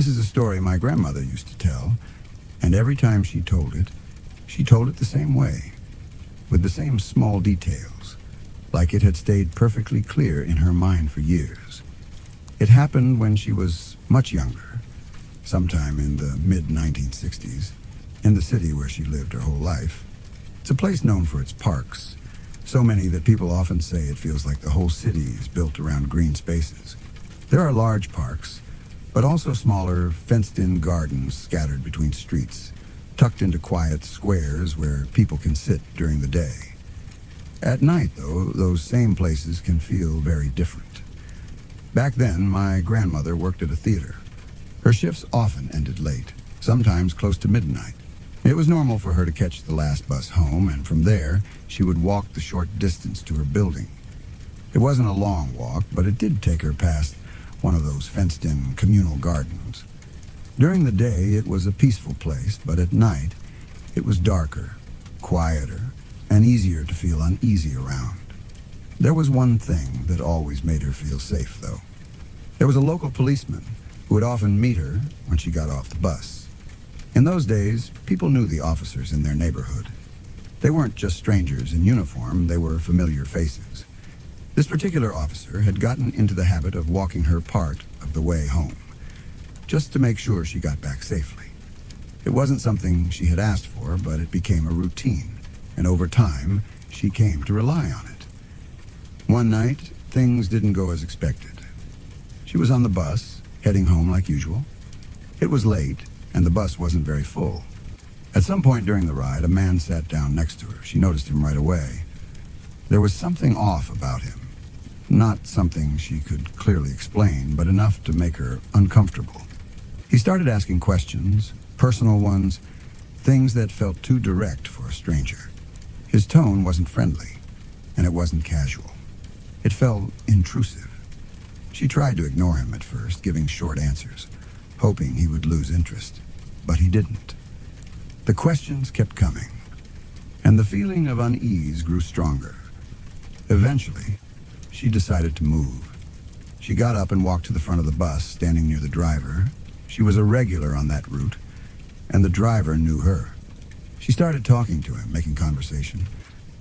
This is a story my grandmother used to tell, and every time she told it the same way, with the same small details, like it had stayed perfectly clear in her mind for years. It happened when she was much younger, sometime in the mid-1960s, in the city where she lived her whole life. It's a place known for its parks, so many that people often say it feels like the whole city is built around green spaces. There are large parks, but also smaller, fenced-in gardens scattered between streets, tucked into quiet squares where people can sit during the day. At night, though, those same places can feel very different. Back then, my grandmother worked at a theater. Her shifts often ended late, sometimes close to midnight. It was normal for her to catch the last bus home, and from there, she would walk the short distance to her building. It wasn't a long walk, but it did take her past one of those fenced-in communal gardens. During the day, it was a peaceful place, but at night, it was darker, quieter, and easier to feel uneasy around. There was one thing that always made her feel safe, though. There was a local policeman who would often meet her when she got off the bus. In those days, people knew the officers in their neighborhood. They weren't just strangers in uniform, they were familiar faces. This particular officer had gotten into the habit of walking her part of the way home, just to make sure she got back safely. It wasn't something she had asked for, but it became a routine, and over time, she came to rely on it. One night, things didn't go as expected. She was on the bus, heading home like usual. It was late, and the bus wasn't very full. At some point during the ride, a man sat down next to her. She noticed him right away. There was something off about him. Not something she could clearly explain, but enough to make her uncomfortable. He started asking questions, personal ones, things that felt too direct for a stranger. His tone wasn't friendly, and it wasn't casual. It felt intrusive. She tried to ignore him at first, giving short answers, hoping he would lose interest, but he didn't. The questions kept coming, and the feeling of unease grew stronger. Eventually, she decided to move. She got up and walked to the front of the bus, standing near the driver. She was a regular on that route, and the driver knew her. She started talking to him, making conversation,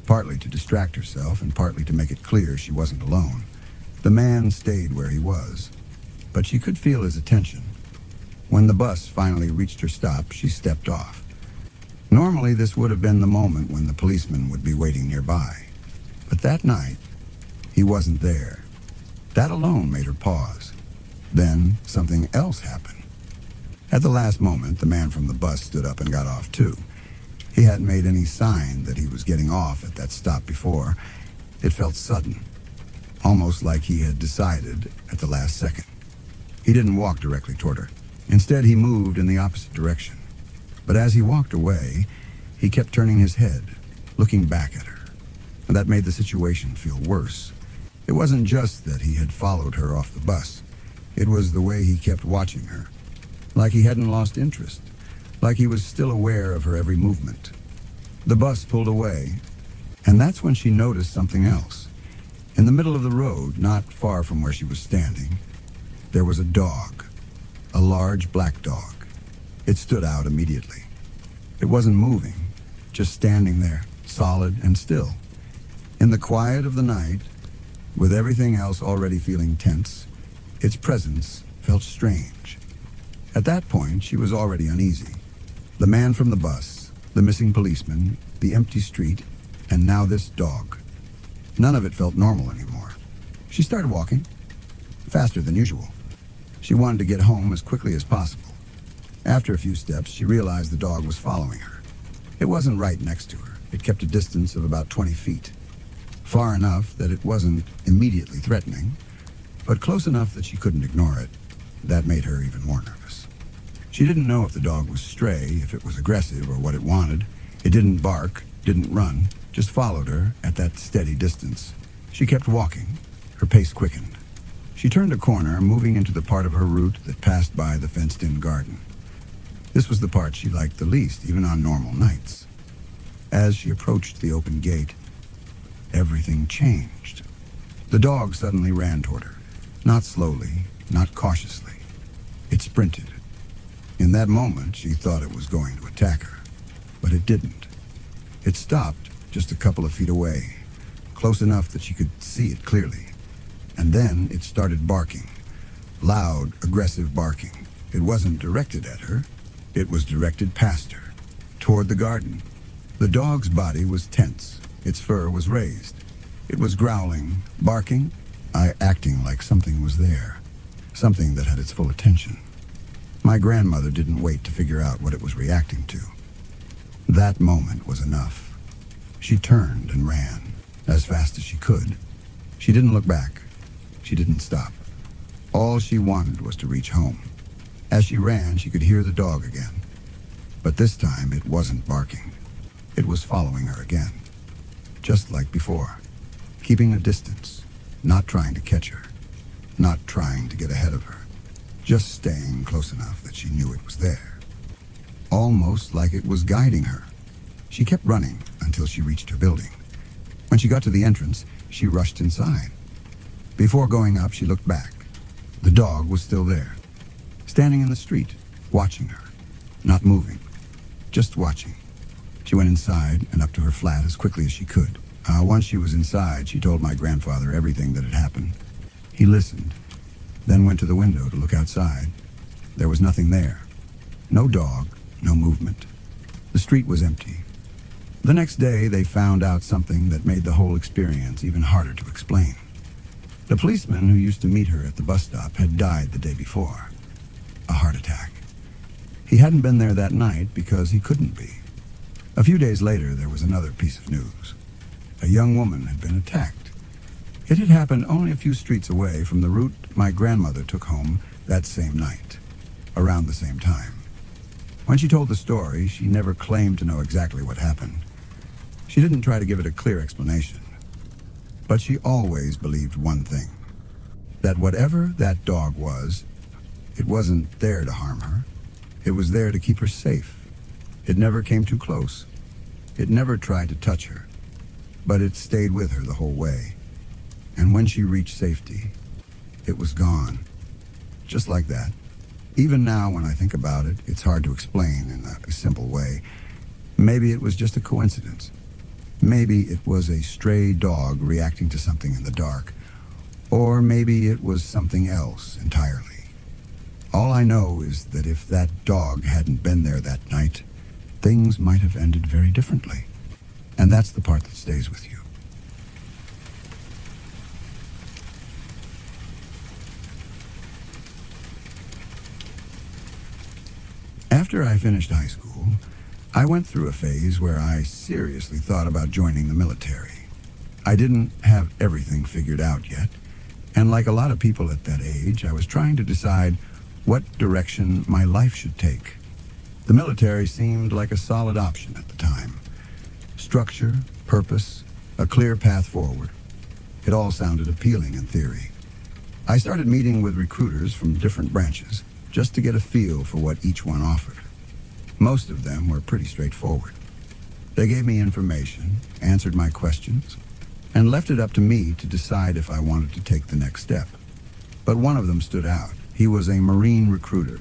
partly to distract herself and partly to make it clear she wasn't alone. The man stayed where he was, but she could feel his attention. When the bus finally reached her stop, she stepped off. Normally, this would have been the moment when the policeman would be waiting nearby. But that night, he wasn't there. That alone made her pause. Then, something else happened. At the last moment, the man from the bus stood up and got off too. He hadn't made any sign that he was getting off at that stop before. It felt sudden, almost like he had decided at the last second. He didn't walk directly toward her. Instead, he moved in the opposite direction. But as he walked away, he kept turning his head, looking back at her. And that made the situation feel worse. It wasn't just that he had followed her off the bus. It was the way he kept watching her, like he hadn't lost interest, like he was still aware of her every movement. The bus pulled away, and that's when she noticed something else. In the middle of the road, not far from where she was standing, there was a dog, a large black dog. It stood out immediately. It wasn't moving, just standing there, solid and still. In the quiet of the night, with everything else already feeling tense, its presence felt strange. At that point, she was already uneasy. The man from the bus, the missing policeman, the empty street, and now this dog. None of it felt normal anymore. She started walking, faster than usual. She wanted to get home as quickly as possible. After a few steps, she realized the dog was following her. It wasn't right next to her. It kept a distance of about 20 feet. Far enough that it wasn't immediately threatening, but close enough that she couldn't ignore it. That made her even more nervous. She didn't know if the dog was stray, if it was aggressive, or what it wanted. It didn't bark, didn't run, just followed her at that steady distance. She kept walking. Her pace quickened. She turned a corner, moving into the part of her route that passed by the fenced-in garden. This was the part she liked the least, even on normal nights. As she approached the open gate, everything changed. The dog suddenly ran toward her, not slowly, not cautiously. It sprinted, In that moment, she thought it was going to attack her, but it didn't. It stopped just a couple of feet away, close enough that she could see it clearly. And then it started barking. Loud, aggressive barking. It wasn't directed at her. It was directed past her, toward the garden. The dog's body was tense. Its fur was raised. It was growling, barking, acting like something was there. Something that had its full attention. My grandmother didn't wait to figure out what it was reacting to. That moment was enough. She turned and ran, as fast as she could. She didn't look back. She didn't stop. All she wanted was to reach home. As she ran, she could hear the dog again. But this time, it wasn't barking. It was following her again. Just like before. Keeping a distance. Not trying to catch her. Not trying to get ahead of her. Just staying close enough that she knew it was there. Almost like it was guiding her. She kept running until she reached her building. When she got to the entrance, she rushed inside. Before going up, she looked back. The dog was still there. Standing in the street, watching her. Not moving. Just watching. She went inside and up to her flat as quickly as she could. Once she was inside, she told my grandfather everything that had happened. He listened, then went to the window to look outside. There was nothing there. No dog, no movement. The street was empty. The next day, they found out something that made the whole experience even harder to explain. The policeman who used to meet her at the bus stop had died the day before. A heart attack. He hadn't been there that night because he couldn't be. A few days later, there was another piece of news. A young woman had been attacked. It had happened only a few streets away from the route my grandmother took home that same night, around the same time. When she told the story, she never claimed to know exactly what happened. She didn't try to give it a clear explanation. But she always believed one thing, that whatever that dog was, it wasn't there to harm her. It was there to keep her safe. It never came too close. It never tried to touch her, but it stayed with her the whole way. And when she reached safety, it was gone. Just like that. Even now, when I think about it, it's hard to explain in a simple way. Maybe it was just a coincidence. Maybe it was a stray dog reacting to something in the dark. Or maybe it was something else entirely. All I know is that if that dog hadn't been there that night, things might have ended very differently. And that's the part that stays with you. After I finished high school, I went through a phase where I seriously thought about joining the military. I didn't have everything figured out yet, and like a lot of people at that age, I was trying to decide what direction my life should take. The military seemed like a solid option at the time. Structure, purpose, a clear path forward. It all sounded appealing in theory. I started meeting with recruiters from different branches just to get a feel for what each one offered. Most of them were pretty straightforward. They gave me information, answered my questions, and left it up to me to decide if I wanted to take the next step. But one of them stood out. He was a Marine recruiter,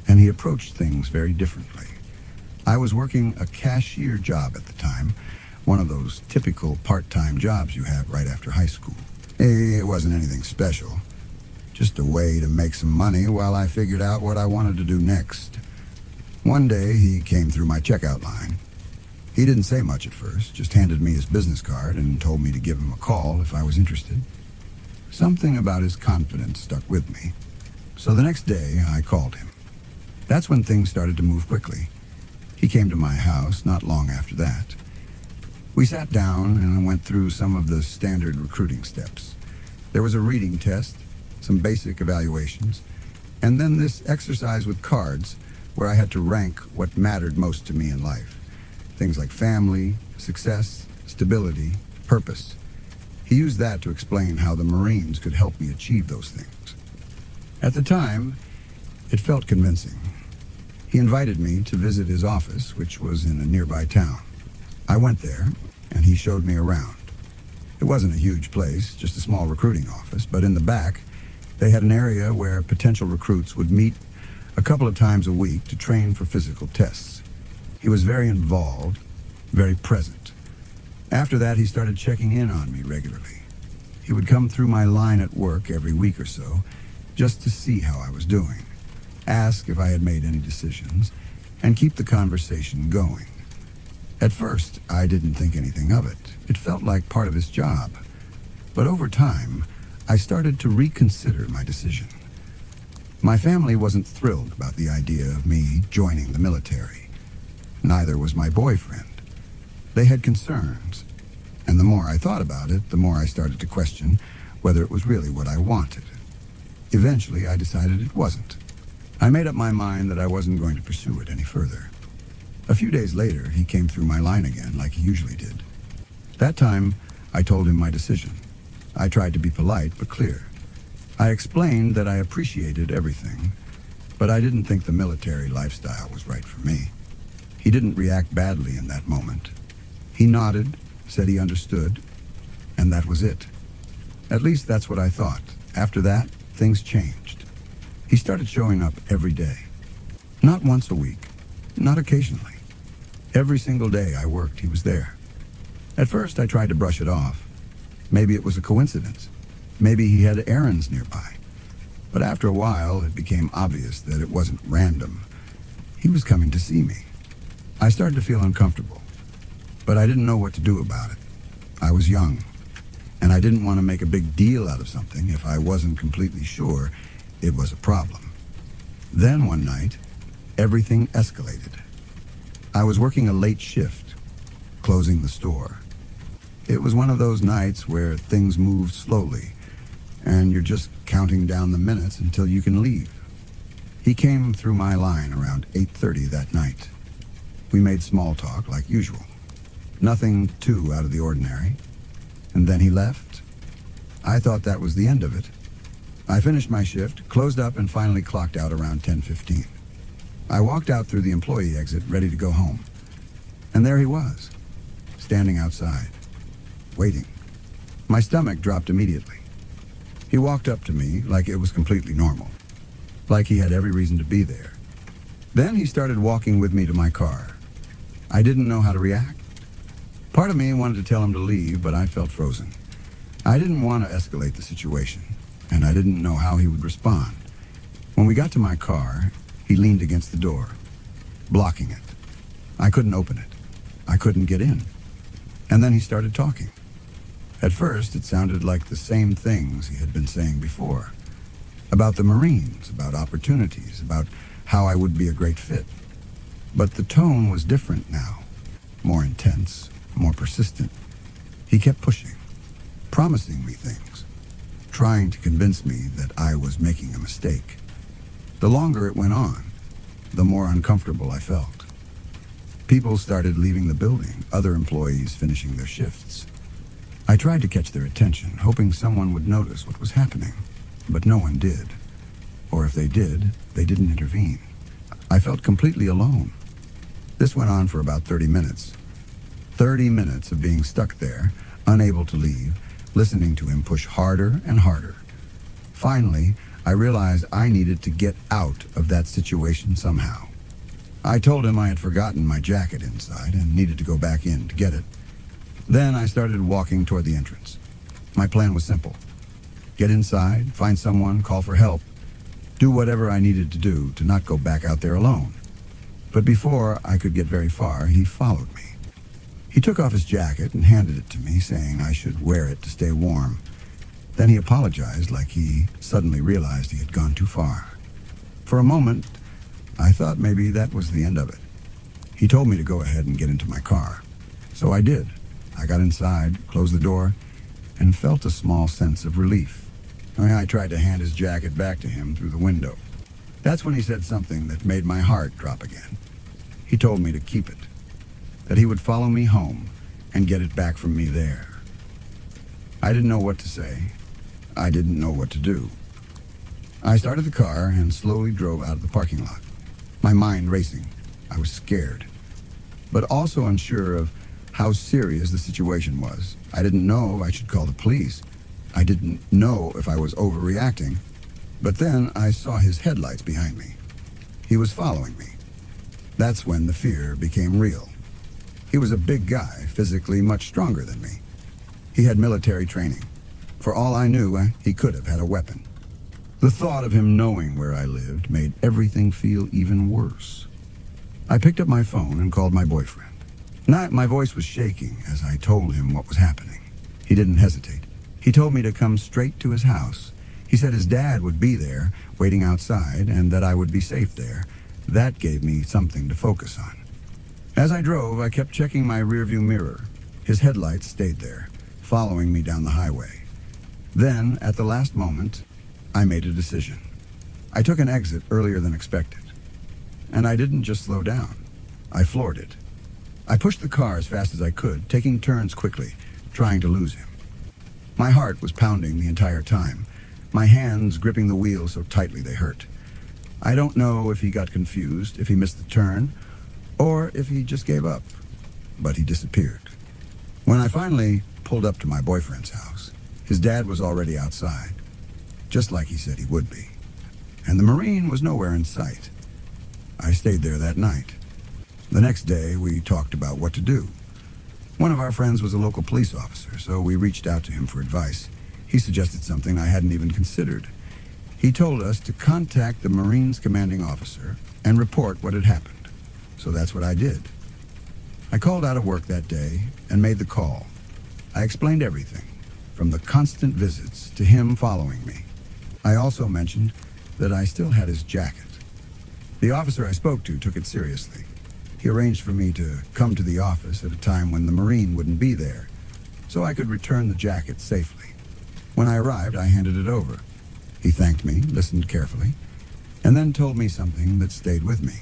and he approached things very differently. I was working a cashier job at the time, one of those typical part-time jobs you have right after high school. It wasn't anything special, just a way to make some money while I figured out what I wanted to do next. One day, he came through my checkout line. He didn't say much at first, just handed me his business card and told me to give him a call if I was interested. Something about his confidence stuck with me. So the next day, I called him. That's when things started to move quickly. He came to my house not long after that. We sat down and I went through some of the standard recruiting steps. There was a reading test, some basic evaluations, and then this exercise with cards where I had to rank what mattered most to me in life. Things like family, success, stability, purpose. He used that to explain how the Marines could help me achieve those things. At the time, it felt convincing. He invited me to visit his office, which was in a nearby town. I went there, and he showed me around. It wasn't a huge place, just a small recruiting office, but in the back, they had an area where potential recruits would meet a couple of times a week to train for physical tests. He was very involved, very present. After that, he started checking in on me regularly. He would come through my line at work every week or so, just to see how I was doing, ask if I had made any decisions, and keep the conversation going. At first, I didn't think anything of it. It felt like part of his job. But over time, I started to reconsider my decision. My family wasn't thrilled about the idea of me joining the military. Neither was my boyfriend. They had concerns, and the more I thought about it, the more I started to question whether it was really what I wanted. Eventually, I decided it wasn't. I made up my mind that I wasn't going to pursue it any further. A few days later, he came through my line again like he usually did. That time, I told him my decision. I tried to be polite but clear. I explained that I appreciated everything, but I didn't think the military lifestyle was right for me. He didn't react badly in that moment. He nodded, said he understood, and that was it. At least that's what I thought. After that, things changed. He started showing up every day. Not once a week, not occasionally. Every single day I worked, he was there. At first, I tried to brush it off. Maybe it was a coincidence. Maybe he had errands nearby. But after a while, it became obvious that it wasn't random. He was coming to see me. I started to feel uncomfortable, but I didn't know what to do about it. I was young, and I didn't want to make a big deal out of something if I wasn't completely sure it was a problem. Then one night, everything escalated. I was working a late shift, closing the store. It was one of those nights where things moved slowly, and you're just counting down the minutes until you can leave. He came through my line around 8:30 that night. We made small talk like usual. Nothing too out of the ordinary. And then he left. I thought that was the end of it. I finished my shift, closed up, and finally clocked out around 10:15. I walked out through the employee exit, ready to go home. And there he was, standing outside, waiting. My stomach dropped immediately. He walked up to me like it was completely normal, like he had every reason to be there. Then he started walking with me to my car. I didn't know how to react. Part of me wanted to tell him to leave, but I felt frozen. I didn't want to escalate the situation, and I didn't know how he would respond. When we got to my car, he leaned against the door, blocking it. I couldn't open it. I couldn't get in. And then he started talking. At first, it sounded like the same things he had been saying before. About the Marines, about opportunities, about how I would be a great fit. But the tone was different now, more intense, more persistent. He kept pushing, promising me things, trying to convince me that I was making a mistake. The longer it went on, the more uncomfortable I felt. People started leaving the building, other employees finishing their shifts. I tried to catch their attention, hoping someone would notice what was happening, but no one did. Or if they did, they didn't intervene. I felt completely alone. This went on for about 30 minutes. 30 minutes of being stuck there, unable to leave, listening to him push harder and harder. Finally, I realized I needed to get out of that situation somehow. I told him I had forgotten my jacket inside and needed to go back in to get it. Then I started walking toward the entrance. My plan was simple. Get inside, find someone, call for help, do whatever I needed to do to not go back out there alone. But before I could get very far, he followed me. He took off his jacket and handed it to me, saying I should wear it to stay warm. Then he apologized like he suddenly realized he had gone too far. For a moment, I thought maybe that was the end of it. He told me to go ahead and get into my car. So I did. I got inside, closed the door, and felt a small sense of relief. I tried to hand his jacket back to him through the window. That's when he said something that made my heart drop again. He told me to keep it, that he would follow me home and get it back from me there. I didn't know what to say. I didn't know what to do. I started the car and slowly drove out of the parking lot, my mind racing. I was scared, but also unsure of how serious the situation was. I didn't know I should call the police. I didn't know if I was overreacting. But then I saw his headlights behind me. He was following me. That's when the fear became real. He was a big guy, physically much stronger than me. He had military training. For all I knew, he could have had a weapon. The thought of him knowing where I lived made everything feel even worse. I picked up my phone and called my boyfriend. My voice was shaking as I told him what was happening. He didn't hesitate. He told me to come straight to his house. He said his dad would be there, waiting outside, and that I would be safe there. That gave me something to focus on. As I drove, I kept checking my rearview mirror. His headlights stayed there, following me down the highway. Then, at the last moment, I made a decision. I took an exit earlier than expected. And I didn't just slow down. I floored it. I pushed the car as fast as I could, taking turns quickly, trying to lose him. My heart was pounding the entire time, my hands gripping the wheel so tightly they hurt. I don't know if he got confused, if he missed the turn, or if he just gave up. But he disappeared. When I finally pulled up to my boyfriend's house, his dad was already outside, just like he said he would be. And the Marine was nowhere in sight. I stayed there that night. The next day, we talked about what to do. One of our friends was a local police officer, so we reached out to him for advice. He suggested something I hadn't even considered. He told us to contact the Marine's commanding officer and report what had happened. So that's what I did. I called out of work that day and made the call. I explained everything, from the constant visits to him following me. I also mentioned that I still had his jacket. The officer I spoke to took it seriously. He arranged for me to come to the office at a time when the Marine wouldn't be there, so I could return the jacket safely. When I arrived, I handed it over. He thanked me, listened carefully, and then told me something that stayed with me.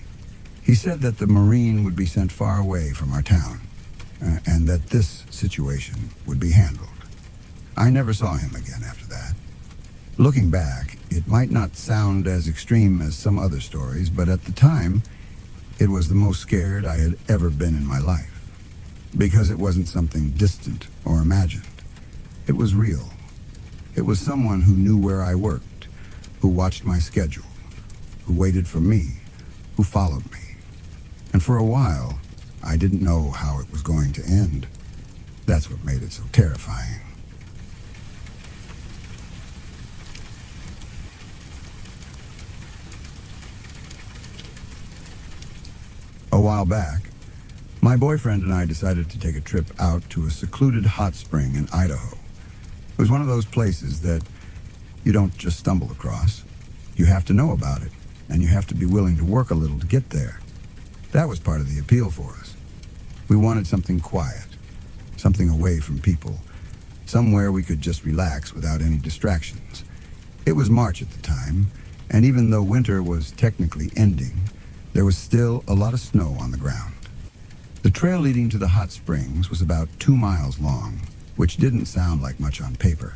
He said that the Marine would be sent far away from our town, and that this situation would be handled. I never saw him again after that. Looking back, it might not sound as extreme as some other stories, but at the time, it was the most scared I had ever been in my life. Because it wasn't something distant or imagined. It was real. It was someone who knew where I worked, who watched my schedule, who waited for me, who followed me. And for a while, I didn't know how it was going to end. That's what made it so terrifying. A while back, my boyfriend and I decided to take a trip out to a secluded hot spring in Idaho. It was one of those places that you don't just stumble across. You have to know about it, and you have to be willing to work a little to get there. That was part of the appeal for us. We wanted something quiet, something away from people, somewhere we could just relax without any distractions. It was March at the time, and even though winter was technically ending, there was still a lot of snow on the ground. The trail leading to the hot springs was about 2 miles long, which didn't sound like much on paper,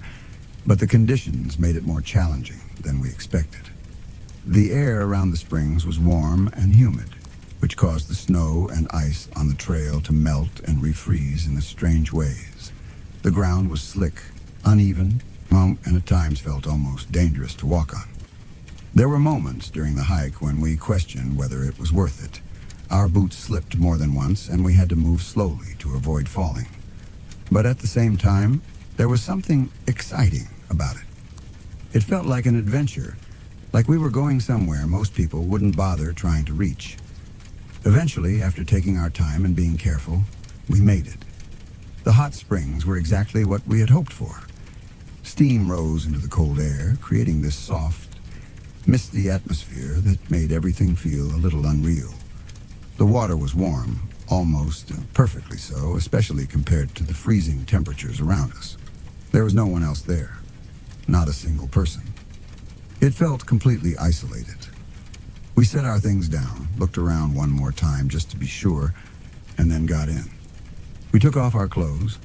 but the conditions made it more challenging than we expected. The air around the springs was warm and humid, which caused the snow and ice on the trail to melt and refreeze in strange ways. The ground was slick, uneven, and at times felt almost dangerous to walk on. There were moments during the hike when we questioned whether it was worth it. Our boots slipped more than once, and we had to move slowly to avoid falling. But at the same time, there was something exciting about it. It felt like an adventure, like we were going somewhere most people wouldn't bother trying to reach. Eventually, after taking our time and being careful, we made it. The hot springs were exactly what we had hoped for. Steam rose into the cold air, creating this soft, misty atmosphere that made everything feel a little unreal. The water was warm, almost perfectly so, especially compared to the freezing temperatures around us. There was no one else there, not a single person. It felt completely isolated. We set our things down, looked around one more time just to be sure, and then got in. We took off our clothes,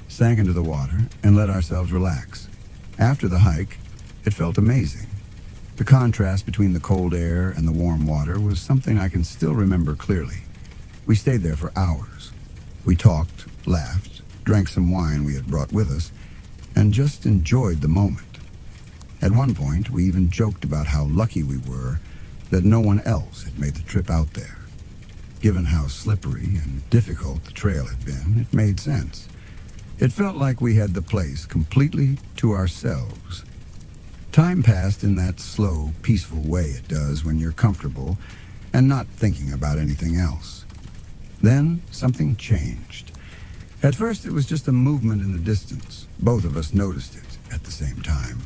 sank into the water, and let ourselves relax. After the hike, it felt amazing. The contrast between the cold air and the warm water was something I can still remember clearly. We stayed there for hours. We talked, laughed, drank some wine we had brought with us, and just enjoyed the moment. At one point, we even joked about how lucky we were that no one else had made the trip out there. Given how slippery and difficult the trail had been, it made sense. It felt like we had the place completely to ourselves. Time passed in that slow, peaceful way it does when you're comfortable and not thinking about anything else. Then something changed. At first it was just a movement in the distance. Both of us noticed it at the same time.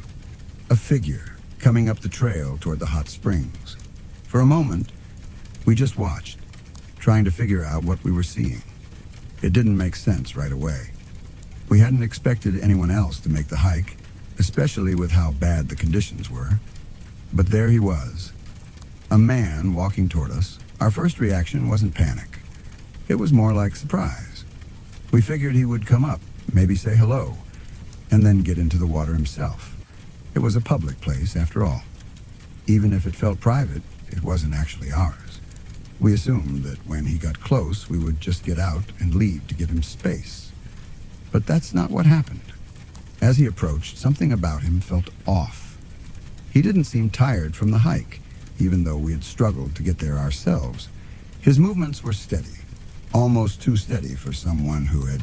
A figure coming up the trail toward the hot springs. For a moment, we just watched, trying to figure out what we were seeing. It didn't make sense right away. We hadn't expected anyone else to make the hike, especially with how bad the conditions were. But there he was, a man walking toward us. Our first reaction wasn't panic. It was more like surprise. We figured he would come up, maybe say hello, and then get into the water himself. It was a public place, after all. Even if it felt private, it wasn't actually ours. We assumed that when he got close, we would just get out and leave to give him space. But that's not what happened. As he approached, something about him felt off. He didn't seem tired from the hike, even though we had struggled to get there ourselves. His movements were steady, almost too steady for someone who had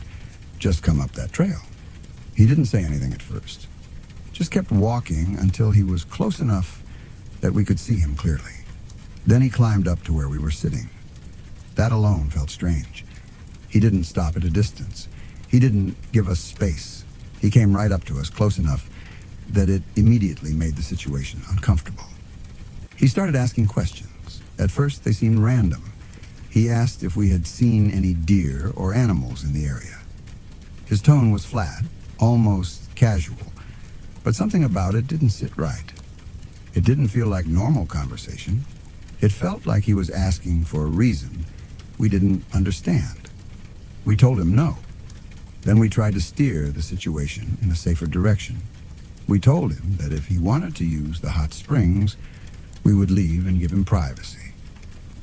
just come up that trail. He didn't say anything at first, just kept walking until he was close enough that we could see him clearly. Then he climbed up to where we were sitting. That alone felt strange. He didn't stop at a distance. He didn't give us space. He came right up to us, close enough that it immediately made the situation uncomfortable. He started asking questions. At first, they seemed random. He asked if we had seen any deer or animals in the area. His tone was flat, almost casual, but something about it didn't sit right. It didn't feel like normal conversation. It felt like he was asking for a reason we didn't understand. We told him no. Then we tried to steer the situation in a safer direction. We told him that if he wanted to use the hot springs, we would leave and give him privacy.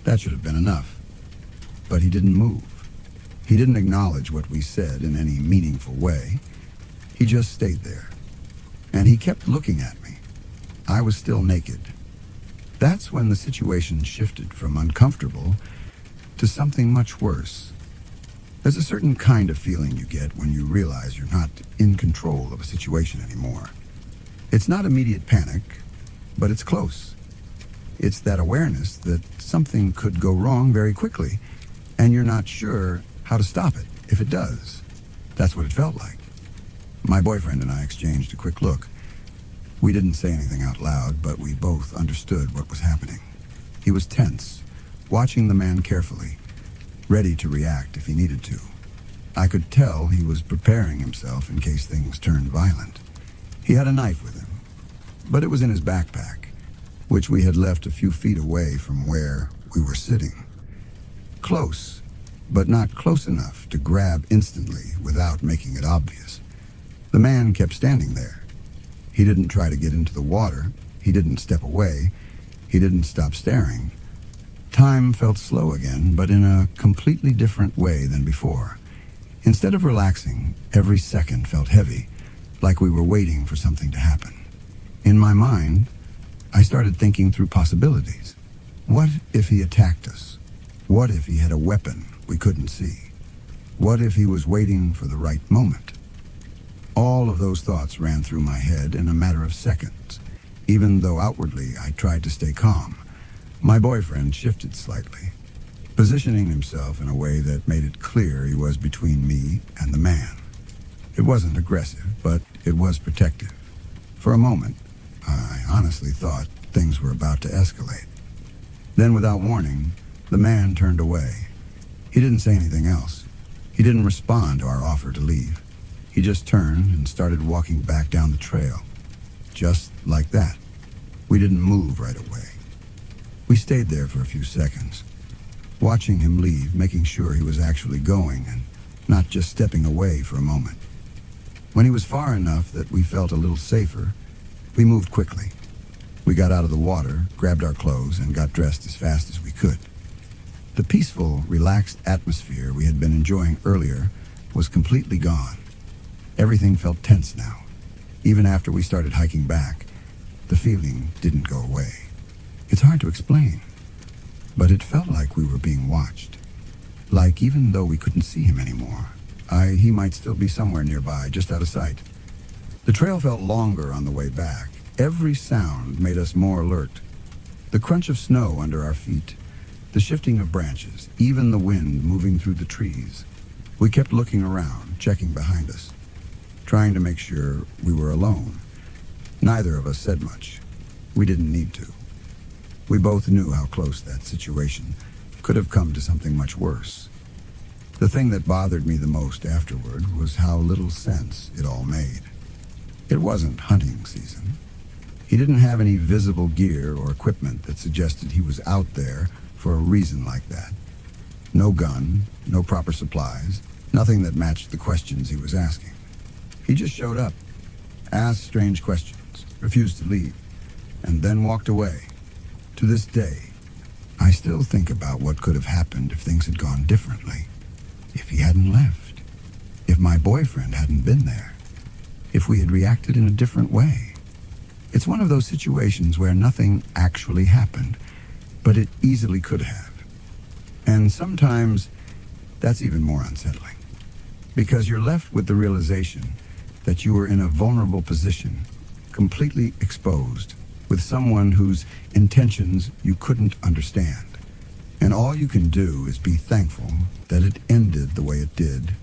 That should have been enough. But he didn't move. He didn't acknowledge what we said in any meaningful way. He just stayed there. And he kept looking at me. I was still naked. That's when the situation shifted from uncomfortable to something much worse. There's a certain kind of feeling you get when you realize you're not in control of a situation anymore. It's not immediate panic, but it's close. It's that awareness that something could go wrong very quickly, and you're not sure how to stop it if it does. That's what it felt like. My boyfriend and I exchanged a quick look. We didn't say anything out loud, but we both understood what was happening. He was tense, watching the man carefully, ready to react if he needed to. I could tell he was preparing himself in case things turned violent. He had a knife with him, but it was in his backpack, which we had left a few feet away from where we were sitting. Close, but not close enough to grab instantly without making it obvious. The man kept standing there. He didn't try to get into the water. He didn't step away. He didn't stop staring. Time felt slow again, but in a completely different way than before. Instead of relaxing, every second felt heavy, like we were waiting for something to happen. In my mind, I started thinking through possibilities. What if he attacked us? What if he had a weapon we couldn't see? What if he was waiting for the right moment? All of those thoughts ran through my head in a matter of seconds. Even though outwardly I tried to stay calm, my boyfriend shifted slightly, positioning himself in a way that made it clear he was between me and the man. It wasn't aggressive, but it was protective. For a moment, I honestly thought things were about to escalate. Then, without warning, the man turned away. He didn't say anything else. He didn't respond to our offer to leave. He just turned and started walking back down the trail. Just like that. We didn't move right away. We stayed there for a few seconds, watching him leave, making sure he was actually going and not just stepping away for a moment. When he was far enough that we felt a little safer, we moved quickly. We got out of the water, grabbed our clothes, and got dressed as fast as we could. The peaceful, relaxed atmosphere we had been enjoying earlier was completely gone. Everything felt tense now. Even after we started hiking back, the feeling didn't go away. It's hard to explain, but it felt like we were being watched. Like even though we couldn't see him anymore, he might still be somewhere nearby, just out of sight. The trail felt longer on the way back. Every sound made us more alert. The crunch of snow under our feet, the shifting of branches, even the wind moving through the trees. We kept looking around, checking behind us, trying to make sure we were alone. Neither of us said much. We didn't need to. We both knew how close that situation could have come to something much worse. The thing that bothered me the most afterward was how little sense it all made. It wasn't hunting season. He didn't have any visible gear or equipment that suggested he was out there for a reason like that. No gun, no proper supplies, nothing that matched the questions he was asking. He just showed up, asked strange questions, refused to leave, and then walked away. To this day, I still think about what could have happened if things had gone differently. If he hadn't left. If my boyfriend hadn't been there. If we had reacted in a different way. It's one of those situations where nothing actually happened, but it easily could have. And sometimes that's even more unsettling, because you're left with the realization that you were in a vulnerable position, completely exposed, with someone whose intentions you couldn't understand. And all you can do is be thankful that it ended the way it did.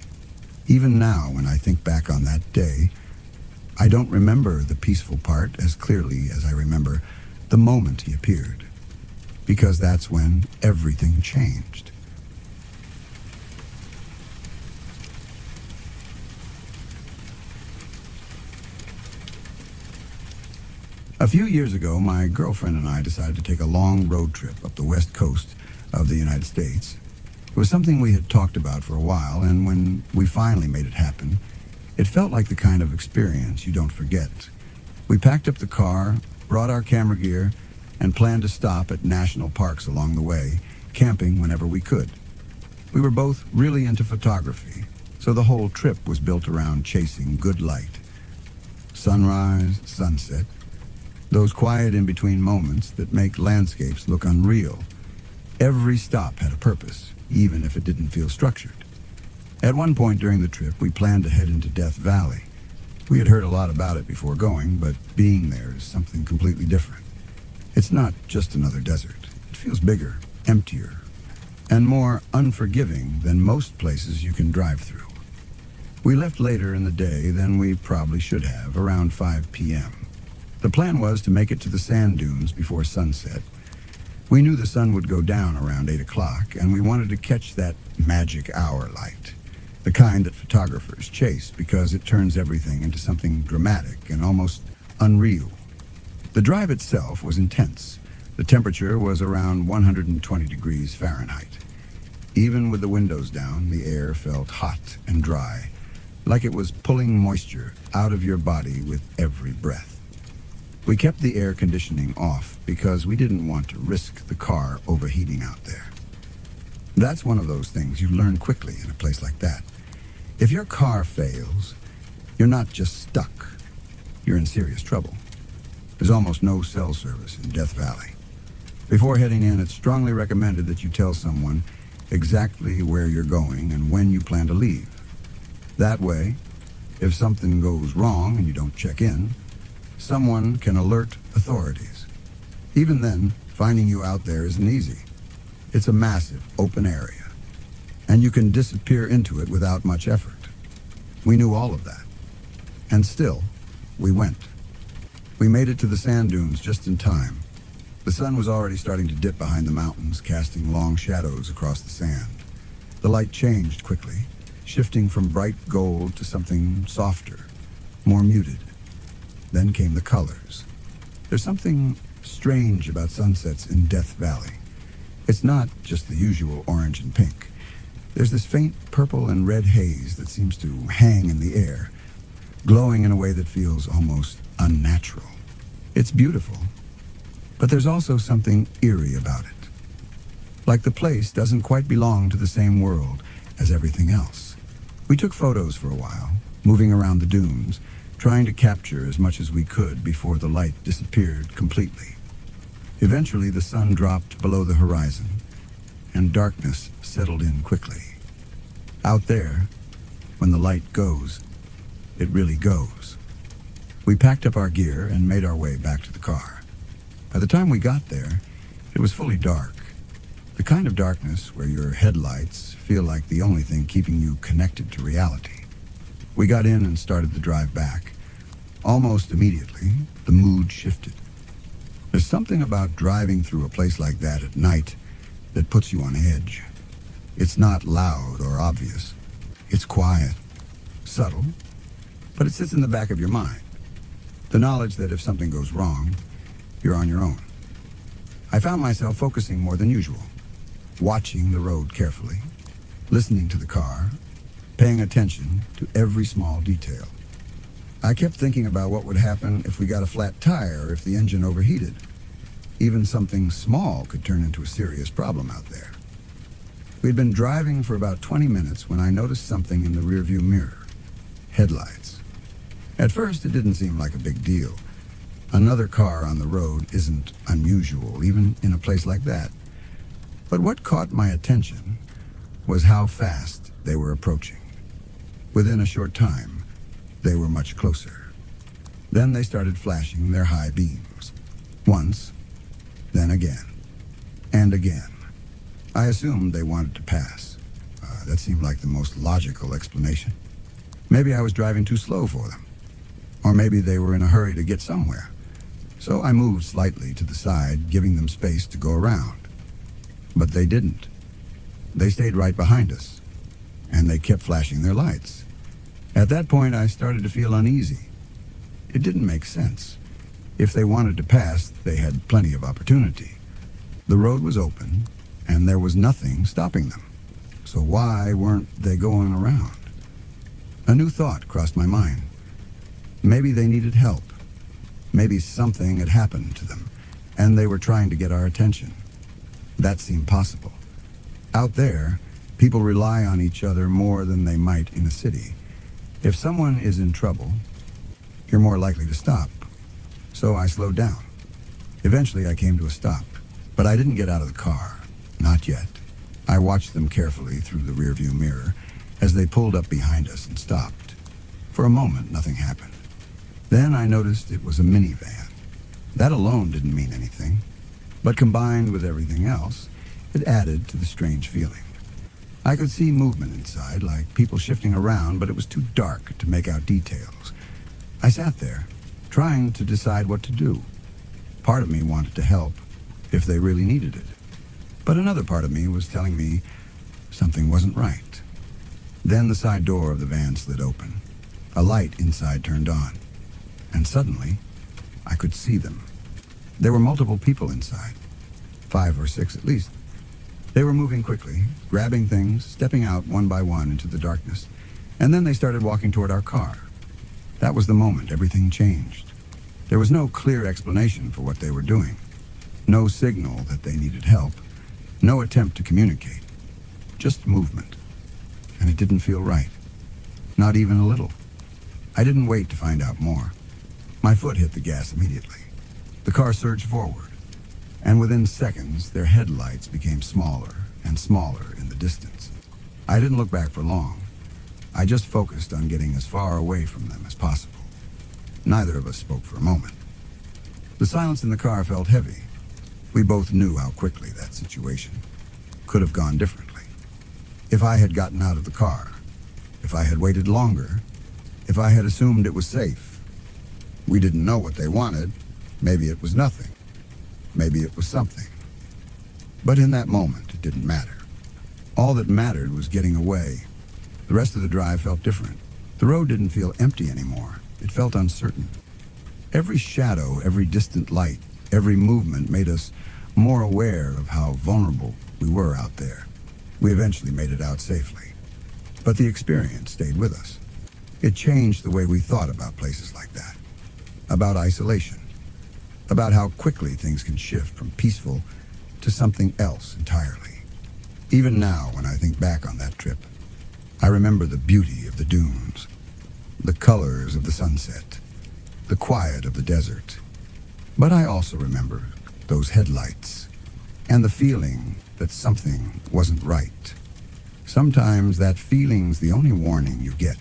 Even now, when I think back on that day, I don't remember the peaceful part as clearly as I remember the moment he appeared, because that's when everything changed. A few years ago, my girlfriend and I decided to take a long road trip up the west coast of the United States. It was something we had talked about for a while, and when we finally made it happen, it felt like the kind of experience you don't forget. We packed up the car, brought our camera gear, and planned to stop at national parks along the way, camping whenever we could. We were both really into photography, so the whole trip was built around chasing good light. Sunrise, sunset, those quiet in-between moments that make landscapes look unreal. Every stop had a purpose, even if it didn't feel structured. At one point during the trip, we planned to head into Death Valley. We had heard a lot about it before going, but being there is something completely different. It's not just another desert. It feels bigger, emptier, and more unforgiving than most places you can drive through. We left later in the day than we probably should have, around 5 p.m. The plan was to make it to the sand dunes before sunset. We knew the sun would go down around 8 o'clock, and we wanted to catch that magic hour light, the kind that photographers chase because it turns everything into something dramatic and almost unreal. The drive itself was intense. The temperature was around 120 degrees Fahrenheit. Even with the windows down, the air felt hot and dry, like it was pulling moisture out of your body with every breath. We kept the air conditioning off because we didn't want to risk the car overheating out there. That's one of those things you learn quickly in a place like that. If your car fails, you're not just stuck. You're in serious trouble. There's almost no cell service in Death Valley. Before heading in, it's strongly recommended that you tell someone exactly where you're going and when you plan to leave. That way, if something goes wrong and you don't check in, someone can alert authorities. Even then, finding you out there isn't easy. It's a massive, open area, and you can disappear into it without much effort. We knew all of that. And still, we went. We made it to the sand dunes just in time. The sun was already starting to dip behind the mountains, casting long shadows across the sand. The light changed quickly, shifting from bright gold to something softer, more muted. Then came the colors. There's something strange about sunsets in Death Valley. It's not just the usual orange and pink. There's this faint purple and red haze that seems to hang in the air, glowing in a way that feels almost unnatural. It's beautiful, but there's also something eerie about it. Like the place doesn't quite belong to the same world as everything else. We took photos for a while, moving around the dunes, trying to capture as much as we could before the light disappeared completely. Eventually, the sun dropped below the horizon, and darkness settled in quickly. Out there, when the light goes, it really goes. We packed up our gear and made our way back to the car. By the time we got there, it was fully dark. The kind of darkness where your headlights feel like the only thing keeping you connected to reality. We got in and started the drive back. Almost immediately, the mood shifted. There's something about driving through a place like that at night that puts you on edge. It's not loud or obvious. It's quiet, subtle, but it sits in the back of your mind. The knowledge that if something goes wrong, you're on your own. I found myself focusing more than usual, watching the road carefully, listening to the car, paying attention to every small detail. I kept thinking about what would happen if we got a flat tire or if the engine overheated. Even something small could turn into a serious problem out there. We'd been driving for about 20 minutes when I noticed something in the rearview mirror. Headlights. At first, it didn't seem like a big deal. Another car on the road isn't unusual, even in a place like that. But what caught my attention was how fast they were approaching. Within a short time, they were much closer. Then they started flashing their high beams. Once, then again, and again. I assumed they wanted to pass. That seemed like the most logical explanation. Maybe I was driving too slow for them. Or maybe they were in a hurry to get somewhere. So I moved slightly to the side, giving them space to go around. But they didn't. They stayed right behind us, and they kept flashing their lights. At that point, I started to feel uneasy. It didn't make sense. If they wanted to pass, they had plenty of opportunity. The road was open, and there was nothing stopping them. So why weren't they going around? A new thought crossed my mind. Maybe they needed help. Maybe something had happened to them, and they were trying to get our attention. That seemed possible. Out there, people rely on each other more than they might in a city. If someone is in trouble, you're more likely to stop. So I slowed down. Eventually, I came to a stop, but I didn't get out of the car. Not yet. I watched them carefully through the rearview mirror as they pulled up behind us and stopped. For a moment, nothing happened. Then I noticed it was a minivan. That alone didn't mean anything, but combined with everything else, it added to the strange feeling. I could see movement inside, like people shifting around, but it was too dark to make out details. I sat there, trying to decide what to do. Part of me wanted to help, if they really needed it. But another part of me was telling me something wasn't right. Then the side door of the van slid open. A light inside turned on. And suddenly, I could see them. There were multiple people inside. 5 or 6 at least. They were moving quickly, grabbing things, stepping out one by one into the darkness. And then they started walking toward our car. That was the moment everything changed. There was no clear explanation for what they were doing. No signal that they needed help. No attempt to communicate. Just movement. And it didn't feel right. Not even a little. I didn't wait to find out more. My foot hit the gas immediately. The car surged forward, and within seconds, their headlights became smaller and smaller in the distance. I didn't look back for long. I just focused on getting as far away from them as possible. Neither of us spoke for a moment. The silence in the car felt heavy. We both knew how quickly that situation could have gone differently. If I had gotten out of the car, if I had waited longer, if I had assumed it was safe. We didn't know what they wanted. Maybe it was nothing. Maybe it was something. But in that moment, it didn't matter. All that mattered was getting away. The rest of the drive felt different. The road didn't feel empty anymore. It felt uncertain. Every shadow, every distant light, every movement made us more aware of how vulnerable we were out there. We eventually made it out safely. But the experience stayed with us. It changed the way we thought about places like that. About isolation. About how quickly things can shift from peaceful to something else entirely. Even now, when I think back on that trip, I remember the beauty of the dunes, the colors of the sunset, the quiet of the desert. But I also remember those headlights, and the feeling that something wasn't right. Sometimes that feeling's the only warning you get.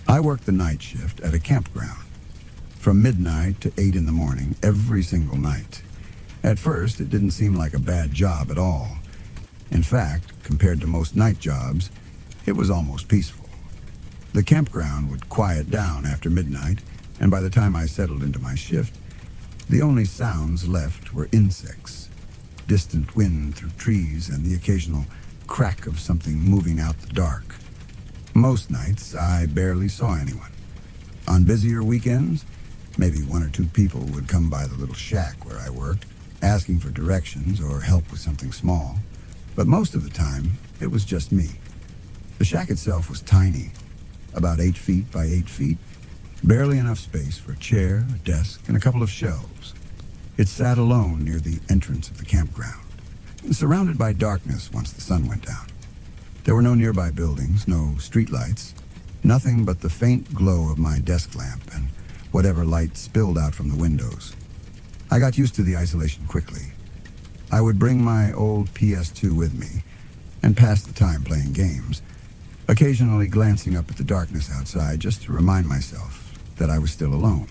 I worked the night shift at a campground, from midnight to 8 in the morning every single night. At first, it didn't seem like a bad job at all. In fact, compared to most night jobs, it was almost peaceful. The campground would quiet down after midnight, and by the time I settled into my shift, the only sounds left were insects, distant wind through trees, and the occasional crack of something moving out the dark. Most nights, I barely saw anyone. On busier weekends, maybe 1 or 2 people would come by the little shack where I worked, asking for directions or help with something small. But most of the time, it was just me. The shack itself was tiny, about 8 feet by 8 feet, barely enough space for a chair, a desk, and a couple of shelves. It sat alone near the entrance of the campground, surrounded by darkness once the sun went down. There were no nearby buildings, no streetlights, nothing but the faint glow of my desk lamp and whatever light spilled out from the windows. I got used to the isolation quickly. I would bring my old PS2 with me and pass the time playing games, occasionally glancing up at the darkness outside just to remind myself that I was still alone.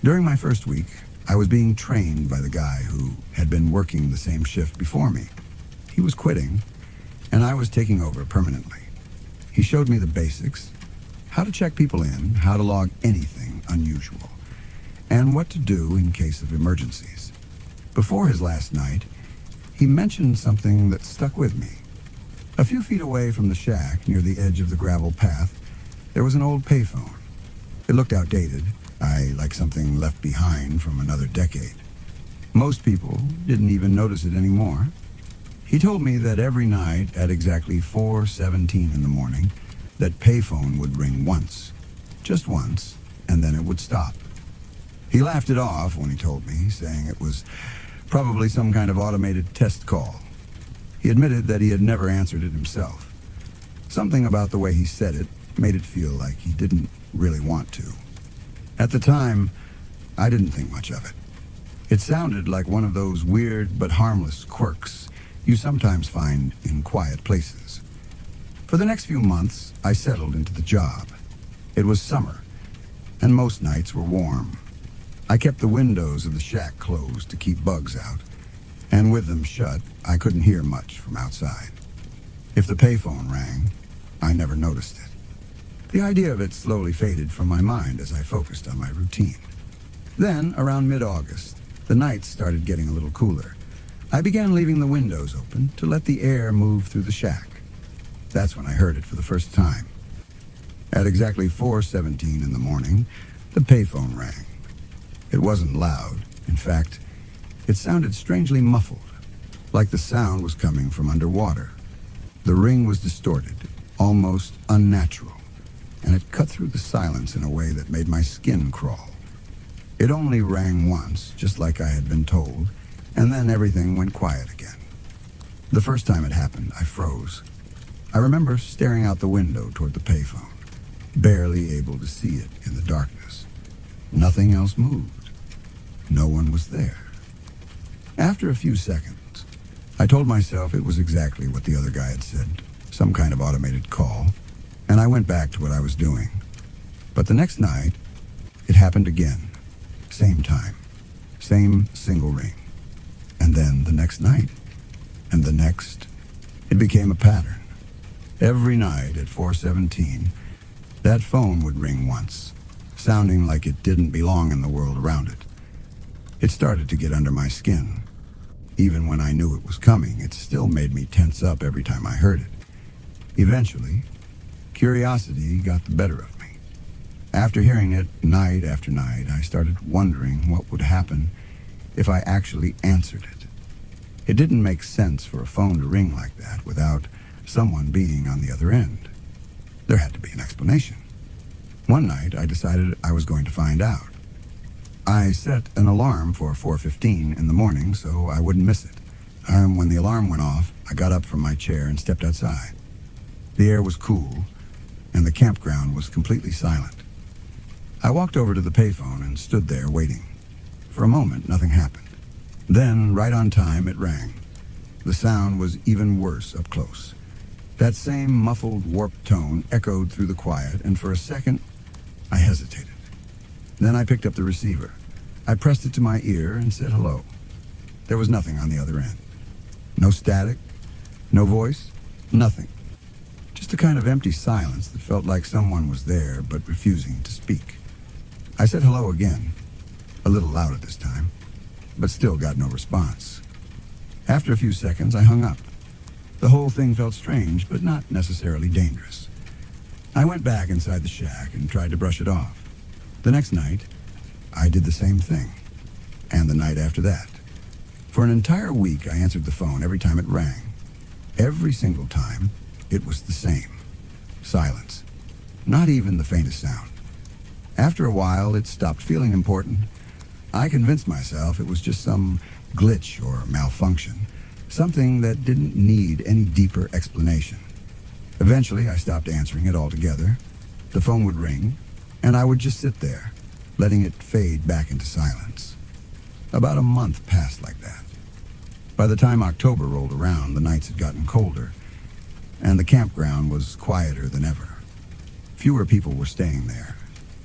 During my first week, I was being trained by the guy who had been working the same shift before me. He was quitting, and I was taking over permanently. He showed me the basics, how to check people in, how to log anything unusual, and what to do in case of emergencies. Before his last night, he mentioned something that stuck with me. A few feet away from the shack, near the edge of the gravel path, there was an old payphone. It looked outdated, like something left behind from another decade. Most people didn't even notice it anymore. He told me that every night at exactly 4:17 in the morning, that payphone would ring once, just once, and then it would stop. He laughed it off when he told me, saying it was probably some kind of automated test call. He admitted that he had never answered it himself. Something about the way he said it made it feel like he didn't really want to. At the time, I didn't think much of it. It sounded like one of those weird but harmless quirks you sometimes find in quiet places. For the next few months, I settled into the job. It was summer, and most nights were warm. I kept the windows of the shack closed to keep bugs out, and with them shut, I couldn't hear much from outside. If the payphone rang, I never noticed it. The idea of it slowly faded from my mind as I focused on my routine. Then, around mid-August, the nights started getting a little cooler. I began leaving the windows open to let the air move through the shack. That's when I heard it for the first time. At exactly 4:17 in the morning, the payphone rang. It wasn't loud. In fact, it sounded strangely muffled, like the sound was coming from underwater. The ring was distorted, almost unnatural, and it cut through the silence in a way that made my skin crawl. It only rang once, just like I had been told, and then everything went quiet again. The first time it happened, I froze. I remember staring out the window toward the payphone, barely able to see it in the darkness. Nothing else moved. No one was there. After a few seconds, I told myself it was exactly what the other guy had said, some kind of automated call, and I went back to what I was doing. But the next night, it happened again. Same time, same single ring. And then the next night, and the next. It became a pattern. Every night at 4:17, that phone would ring once, sounding like it didn't belong in the world around it. It started to get under my skin. Even when I knew it was coming, it still made me tense up every time I heard it. Eventually, curiosity got the better of me. After hearing it night after night, I started wondering what would happen if I actually answered it. It didn't make sense for a phone to ring like that without someone being on the other end. There had to be an explanation. One night, I decided I was going to find out. I set an alarm for 4:15 in the morning so I wouldn't miss it. When the alarm went off, I got up from my chair and stepped outside. The air was cool, and the campground was completely silent. I walked over to the payphone and stood there waiting. For a moment, nothing happened. Then, right on time, it rang. The sound was even worse up close. That same muffled, warped tone echoed through the quiet, and for a second, I hesitated. Then I picked up the receiver. I pressed it to my ear and said hello. There was nothing on the other end. No static, no voice, nothing. Just a kind of empty silence that felt like someone was there but refusing to speak. I said hello again, a little louder this time, but still got no response. After a few seconds, I hung up. The whole thing felt strange, but not necessarily dangerous. I went back inside the shack and tried to brush it off. The next night, I did the same thing, and the night after that. For an entire week, I answered the phone every time it rang. Every single time, it was the same. Silence. Not even the faintest sound. After a while, it stopped feeling important. I convinced myself it was just some glitch or malfunction, something that didn't need any deeper explanation. Eventually, I stopped answering it altogether. The phone would ring, and I would just sit there, letting it fade back into silence. About a month passed like that. By the time October rolled around, the nights had gotten colder, and the campground was quieter than ever. Fewer people were staying there,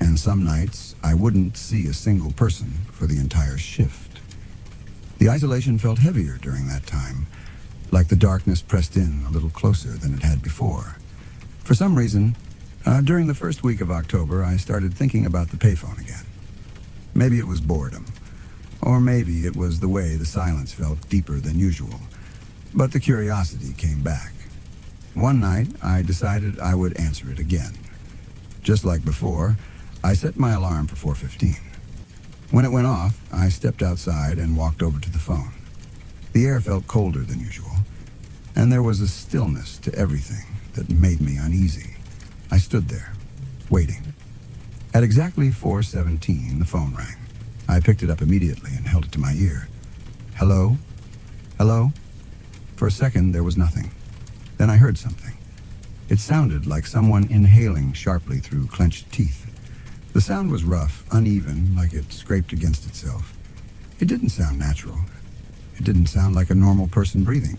and some nights I wouldn't see a single person for the entire shift. The isolation felt heavier during that time, like the darkness pressed in a little closer than it had before. For some reason, during the first week of October, I started thinking about the payphone again. Maybe it was boredom, or maybe it was the way the silence felt deeper than usual, but the curiosity came back. One night, I decided I would answer it again. Just like before, I set my alarm for 4:15. When it went off, I stepped outside and walked over to the phone. The air felt colder than usual, and there was a stillness to everything that made me uneasy. I stood there, waiting. At exactly 4:17, the phone rang. I picked it up immediately and held it to my ear. Hello? Hello? For a second, there was nothing. Then I heard something. It sounded like someone inhaling sharply through clenched teeth. The sound was rough, uneven, like it scraped against itself. It didn't sound natural. It didn't sound like a normal person breathing.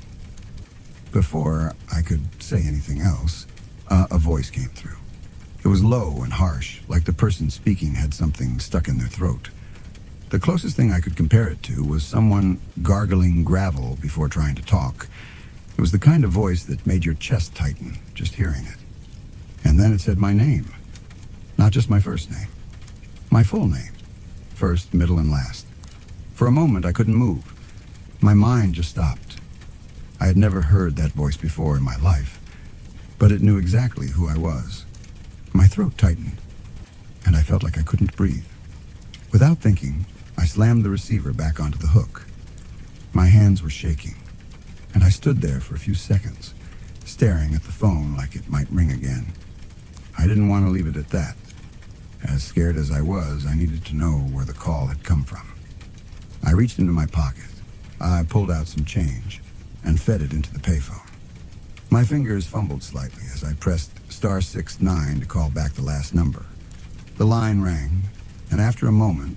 Before I could say anything else, a voice came through. It was low and harsh, like the person speaking had something stuck in their throat. The closest thing I could compare it to was someone gargling gravel before trying to talk. It was the kind of voice that made your chest tighten, just hearing it. And then it said my name. Not just my first name. My full name. First, middle, and last. For a moment, I couldn't move. My mind just stopped. I had never heard that voice before in my life, but it knew exactly who I was. My throat tightened, and I felt like I couldn't breathe. Without thinking, I slammed the receiver back onto the hook. My hands were shaking, and I stood there for a few seconds, staring at the phone like it might ring again. I didn't want to leave it at that. As scared as I was, I needed to know where the call had come from. I reached into my pocket. I pulled out some change and fed it into the payphone. My fingers fumbled slightly as I pressed *69 to call back the last number. The line rang, and after a moment,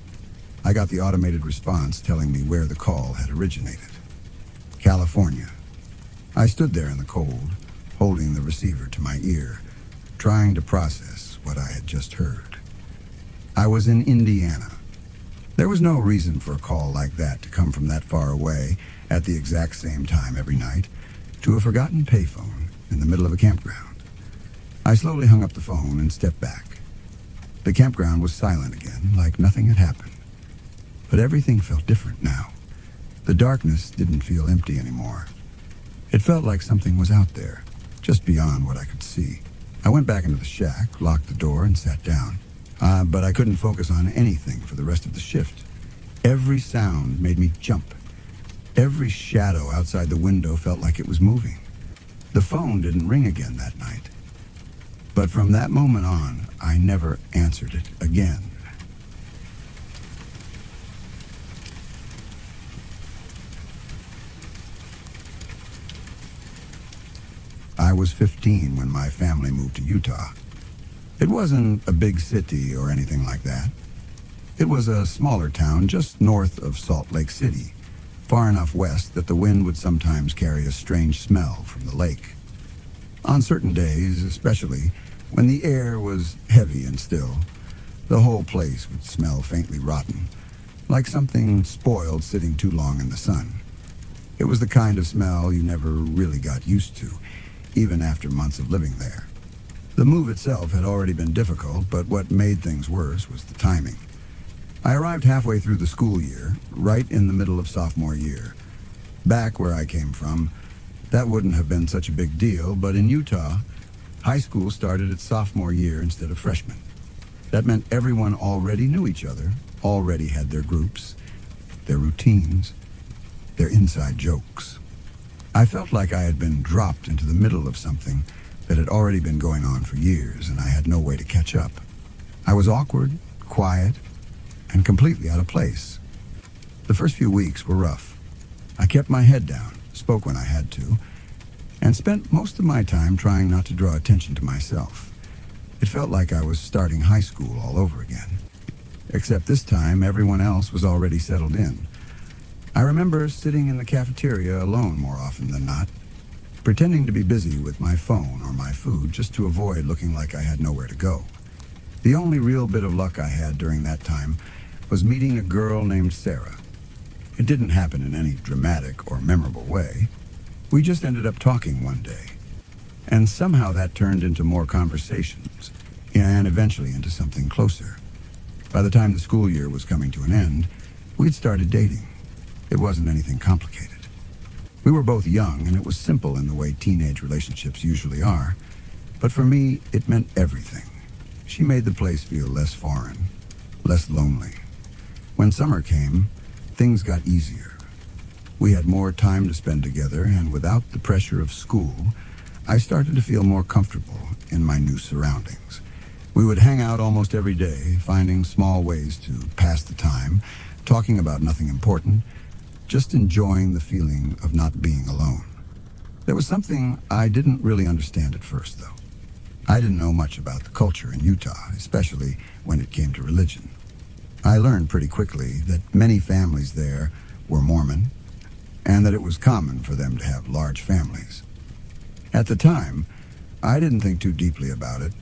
I got the automated response telling me where the call had originated. California. I stood there in the cold, holding the receiver to my ear, trying to process what I had just heard. I was in Indiana. There was no reason for a call like that to come from that far away at the exact same time every night to a forgotten payphone in the middle of a campground. I slowly hung up the phone and stepped back. The campground was silent again, like nothing had happened. But everything felt different now. The darkness didn't feel empty anymore. It felt like something was out there, just beyond what I could see. I went back into the shack, locked the door, and sat down. But I couldn't focus on anything for the rest of the shift. Every sound made me jump. Every shadow outside the window felt like it was moving. The phone didn't ring again that night. But from that moment on, I never answered it again. I was 15 when my family moved to Utah. It wasn't a big city or anything like that. It was a smaller town just north of Salt Lake City, far enough west that the wind would sometimes carry a strange smell from the lake. On certain days, especially when the air was heavy and still, the whole place would smell faintly rotten, like something spoiled sitting too long in the sun. It was the kind of smell you never really got used to, even after months of living there. The move itself had already been difficult, but what made things worse was the timing. I arrived halfway through the school year, right in the middle of sophomore year. Back where I came from, that wouldn't have been such a big deal, but in Utah, high school started its sophomore year instead of freshman. That meant everyone already knew each other, already had their groups, their routines, their inside jokes. I felt like I had been dropped into the middle of something that had already been going on for years, and I had no way to catch up. I was awkward, quiet, and completely out of place. The first few weeks were rough. I kept my head down, spoke when I had to, and spent most of my time trying not to draw attention to myself. It felt like I was starting high school all over again. Except this time, everyone else was already settled in. I remember sitting in the cafeteria alone more often than not, pretending to be busy with my phone or my food just to avoid looking like I had nowhere to go. The only real bit of luck I had during that time was meeting a girl named Sarah. It didn't happen in any dramatic or memorable way. We just ended up talking one day. And somehow that turned into more conversations, and eventually into something closer. By the time the school year was coming to an end, we'd started dating. It wasn't anything complicated. We were both young, and it was simple in the way teenage relationships usually are. But for me, it meant everything. She made the place feel less foreign, less lonely. When summer came, things got easier. We had more time to spend together, and without the pressure of school, I started to feel more comfortable in my new surroundings. We would hang out almost every day, finding small ways to pass the time, talking about nothing important, just enjoying the feeling of not being alone. There was something I didn't really understand at first, though. I didn't know much about the culture in Utah, especially when it came to religion. I learned pretty quickly that many families there were Mormon, and that it was common for them to have large families. At the time, I didn't think too deeply about it.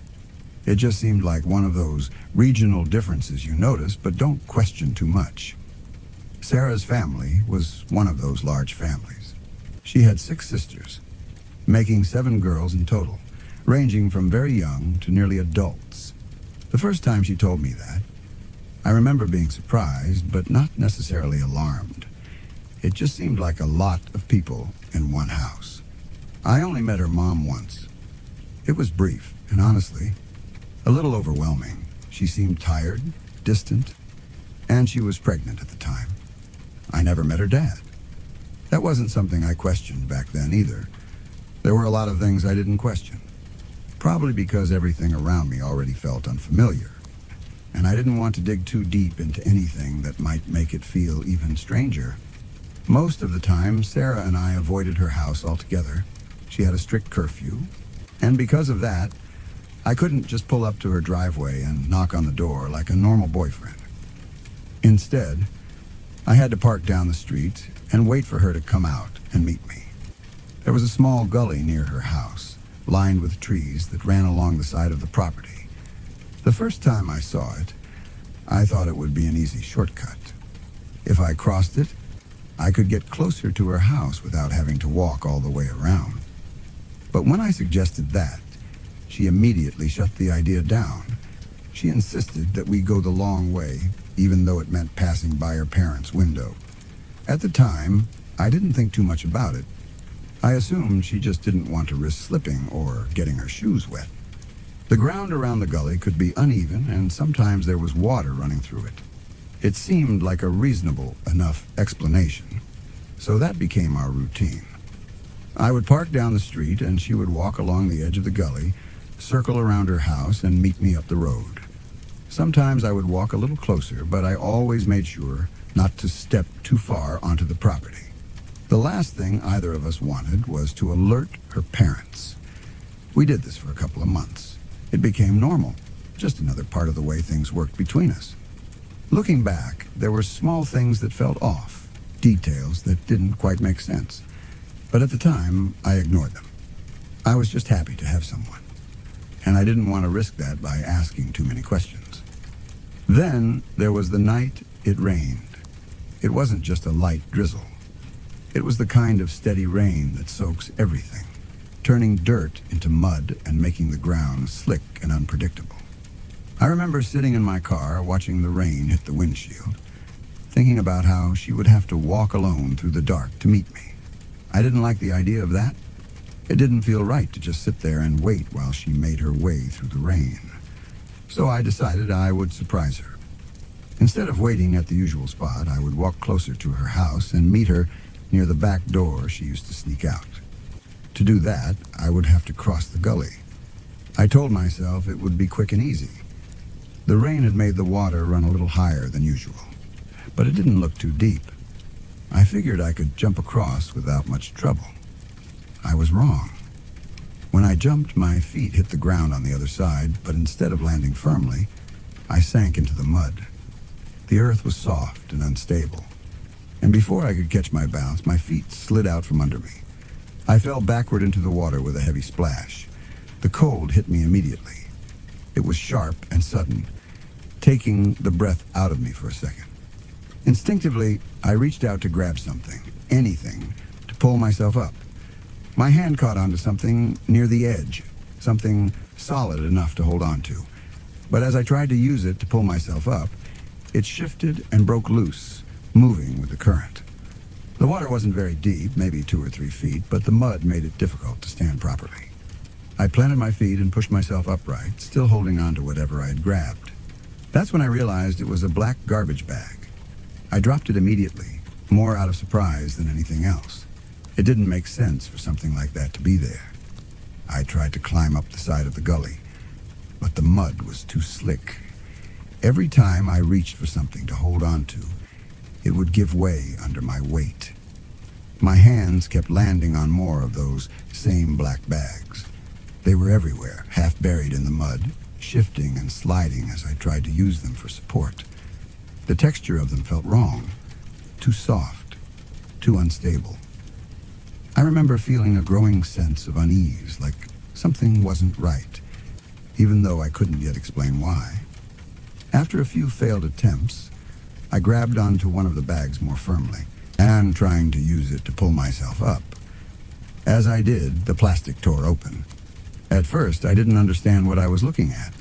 It just seemed like one of those regional differences you notice but don't question too much. Sarah's family was one of those large families. She had 6 sisters, making 7 girls in total, ranging from very young to nearly adults. The first time she told me that, I remember being surprised, but not necessarily alarmed. It just seemed like a lot of people in one house. I only met her mom once. It was brief, and honestly, a little overwhelming. She seemed tired, distant, and she was pregnant at the time. I never met her dad. That wasn't something I questioned back then either. There were a lot of things I didn't question. Probably because everything around me already felt unfamiliar, and I didn't want to dig too deep into anything that might make it feel even stranger. Most of the time, Sarah and I avoided her house altogether. She had a strict curfew, and because of that, I couldn't just pull up to her driveway and knock on the door like a normal boyfriend. Instead, I had to park down the street and wait for her to come out and meet me. There was a small gully near her house, lined with trees that ran along the side of the property. The first time I saw it, I thought it would be an easy shortcut. If I crossed it, I could get closer to her house without having to walk all the way around. But when I suggested that, she immediately shut the idea down. She insisted that we go the long way, even though it meant passing by her parents' window. At the time, I didn't think too much about it. I assumed she just didn't want to risk slipping or getting her shoes wet. The ground around the gully could be uneven, and sometimes there was water running through it. It seemed like a reasonable enough explanation, so that became our routine. I would park down the street, and she would walk along the edge of the gully, circle around her house, and meet me up the road. Sometimes I would walk a little closer, but I always made sure not to step too far onto the property. The last thing either of us wanted was to alert her parents. We did this for a couple of months. It became normal, just another part of the way things worked between us. Looking back, there were small things that felt off, details that didn't quite make sense. But at the time, I ignored them. I was just happy to have someone, and I didn't want to risk that by asking too many questions. Then there was the night it rained. It wasn't just a light drizzle. It was the kind of steady rain that soaks everything, turning dirt into mud and making the ground slick and unpredictable. I remember sitting in my car watching the rain hit the windshield, thinking about how she would have to walk alone through the dark to meet me. I didn't like the idea of that. It didn't feel right to just sit there and wait while she made her way through the rain. So I decided I would surprise her. Instead of waiting at the usual spot, I would walk closer to her house and meet her near the back door she used to sneak out. To do that, I would have to cross the gully. I told myself it would be quick and easy. The rain had made the water run a little higher than usual, but it didn't look too deep. I figured I could jump across without much trouble. I was wrong. When I jumped, my feet hit the ground on the other side, but instead of landing firmly, I sank into the mud. The earth was soft and unstable, and before I could catch my balance, my feet slid out from under me. I fell backward into the water with a heavy splash. The cold hit me immediately. It was sharp and sudden, taking the breath out of me for a second. Instinctively, I reached out to grab something, anything, to pull myself up. My hand caught onto something near the edge, something solid enough to hold on to. But as I tried to use it to pull myself up, it shifted and broke loose, moving with the current. The water wasn't very deep, maybe 2 or 3 feet, but the mud made it difficult to stand properly. I planted my feet and pushed myself upright, still holding on to whatever I had grabbed. That's when I realized it was a black garbage bag. I dropped it immediately, more out of surprise than anything else. It didn't make sense for something like that to be there. I tried to climb up the side of the gully, but the mud was too slick. Every time I reached for something to hold on to, it would give way under my weight. My hands kept landing on more of those same black bags. They were everywhere, half buried in the mud, shifting and sliding as I tried to use them for support. The texture of them felt wrong, too soft, too unstable. I remember feeling a growing sense of unease, like something wasn't right, even though I couldn't yet explain why. After a few failed attempts, I grabbed onto one of the bags more firmly, and trying to use it to pull myself up. As I did, the plastic tore open. At first, I didn't understand what I was looking at.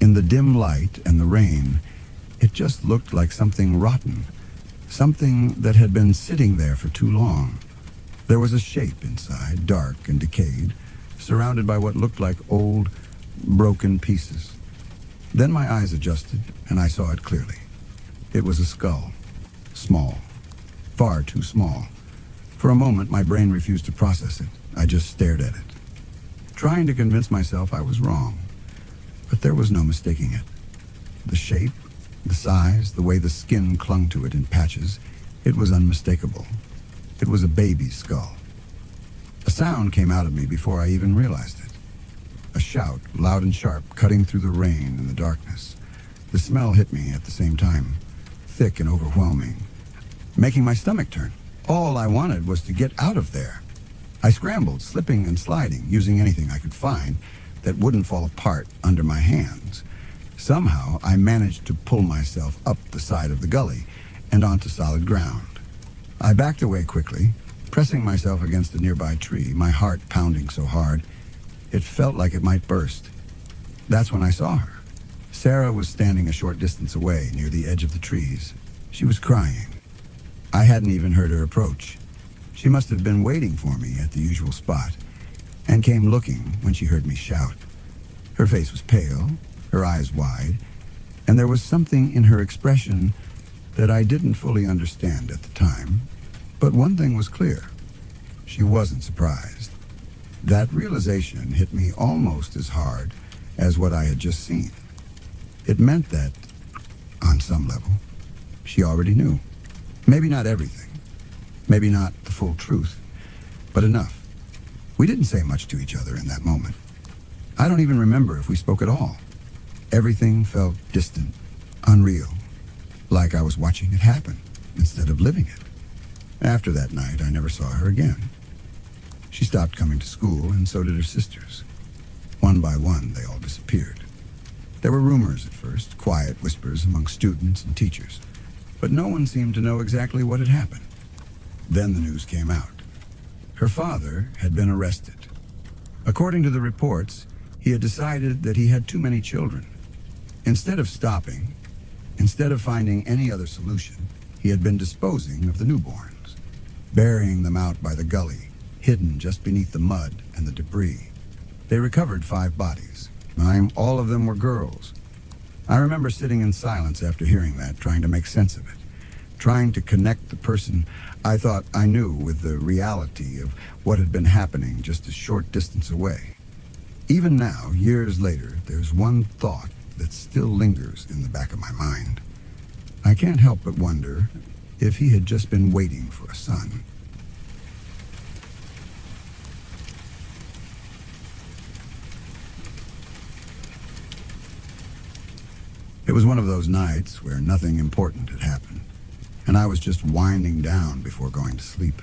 In the dim light and the rain, it just looked like something rotten, something that had been sitting there for too long. There was a shape inside, dark and decayed, surrounded by what looked like old, broken pieces. Then my eyes adjusted, and I saw it clearly. It was a skull. Small. Far too small. For a moment, my brain refused to process it. I just stared at it, trying to convince myself I was wrong. But there was no mistaking it. The shape, the size, the way the skin clung to it in patches, it was unmistakable. It was a baby's skull. A sound came out of me before I even realized it. A shout, loud and sharp, cutting through the rain and the darkness. The smell hit me at the same time, thick and overwhelming, making my stomach turn. All I wanted was to get out of there. I scrambled, slipping and sliding, using anything I could find that wouldn't fall apart under my hands. Somehow, I managed to pull myself up the side of the gully and onto solid ground. I backed away quickly, pressing myself against a nearby tree, my heart pounding so hard, it felt like it might burst. That's when I saw her. Sarah was standing a short distance away, near the edge of the trees. She was crying. I hadn't even heard her approach. She must have been waiting for me at the usual spot, and came looking when she heard me shout. Her face was pale, her eyes wide, and there was something in her expression that I didn't fully understand at the time. But one thing was clear. She wasn't surprised. That realization hit me almost as hard as what I had just seen. It meant that, on some level, she already knew. Maybe not everything. Maybe not the full truth, but enough. We didn't say much to each other in that moment. I don't even remember if we spoke at all. Everything felt distant, unreal, like I was watching it happen instead of living it. After that night, I never saw her again. She stopped coming to school, and so did her sisters. One by one, they all disappeared. There were rumors at first, quiet whispers among students and teachers, but no one seemed to know exactly what had happened. Then the news came out. Her father had been arrested. According to the reports, he had decided that he had too many children. Instead of stopping, instead of finding any other solution, he had been disposing of the newborns, burying them out by the gully, hidden just beneath the mud and the debris. They recovered 5 bodies. All of them were girls. I remember sitting in silence after hearing that, trying to make sense of it, trying to connect the person I thought I knew with the reality of what had been happening just a short distance away. Even now, years later, there's one thought that still lingers in the back of my mind. I can't help but wonder if he had just been waiting for a son. It was one of those nights where nothing important had happened, and I was just winding down before going to sleep.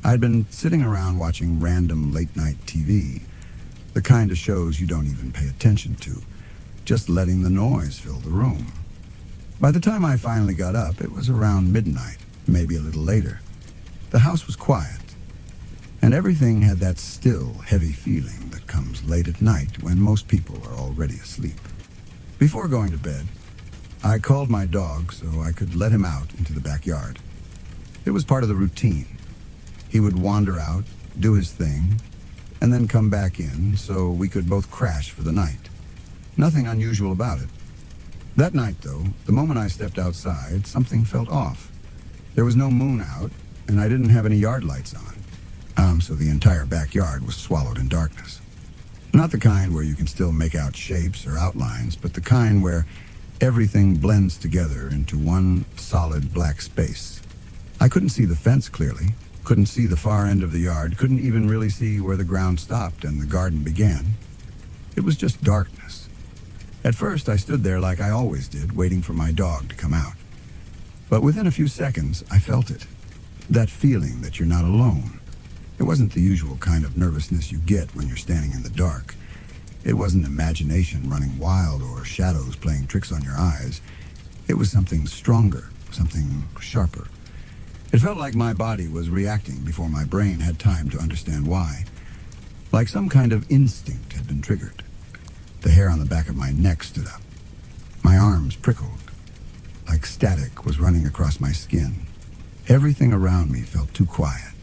I'd been sitting around watching random late-night TV, the kind of shows you don't even pay attention to, just letting the noise fill the room. By the time I finally got up, it was around midnight, maybe a little later. The house was quiet, and everything had that still, heavy feeling that comes late at night when most people are already asleep. Before going to bed, I called my dog so I could let him out into the backyard. It was part of the routine. He would wander out, do his thing, and then come back in so we could both crash for the night. Nothing unusual about it. That night, though, the moment I stepped outside, something felt off. There was no moon out, and I didn't have any yard lights on, so the entire backyard was swallowed in darkness. Not the kind where you can still make out shapes or outlines, but the kind where everything blends together into one solid black space. I couldn't see the fence clearly, couldn't see the far end of the yard, couldn't even really see where the ground stopped and the garden began. It was just darkness. At first, I stood there like I always did, waiting for my dog to come out. But within a few seconds, I felt it. That feeling that you're not alone. It wasn't the usual kind of nervousness you get when you're standing in the dark. It wasn't imagination running wild or shadows playing tricks on your eyes. It was something stronger, something sharper. It felt like my body was reacting before my brain had time to understand why. Like some kind of instinct had been triggered. The hair on the back of my neck stood up. My arms prickled. Like static was running across my skin. Everything around me felt too quiet.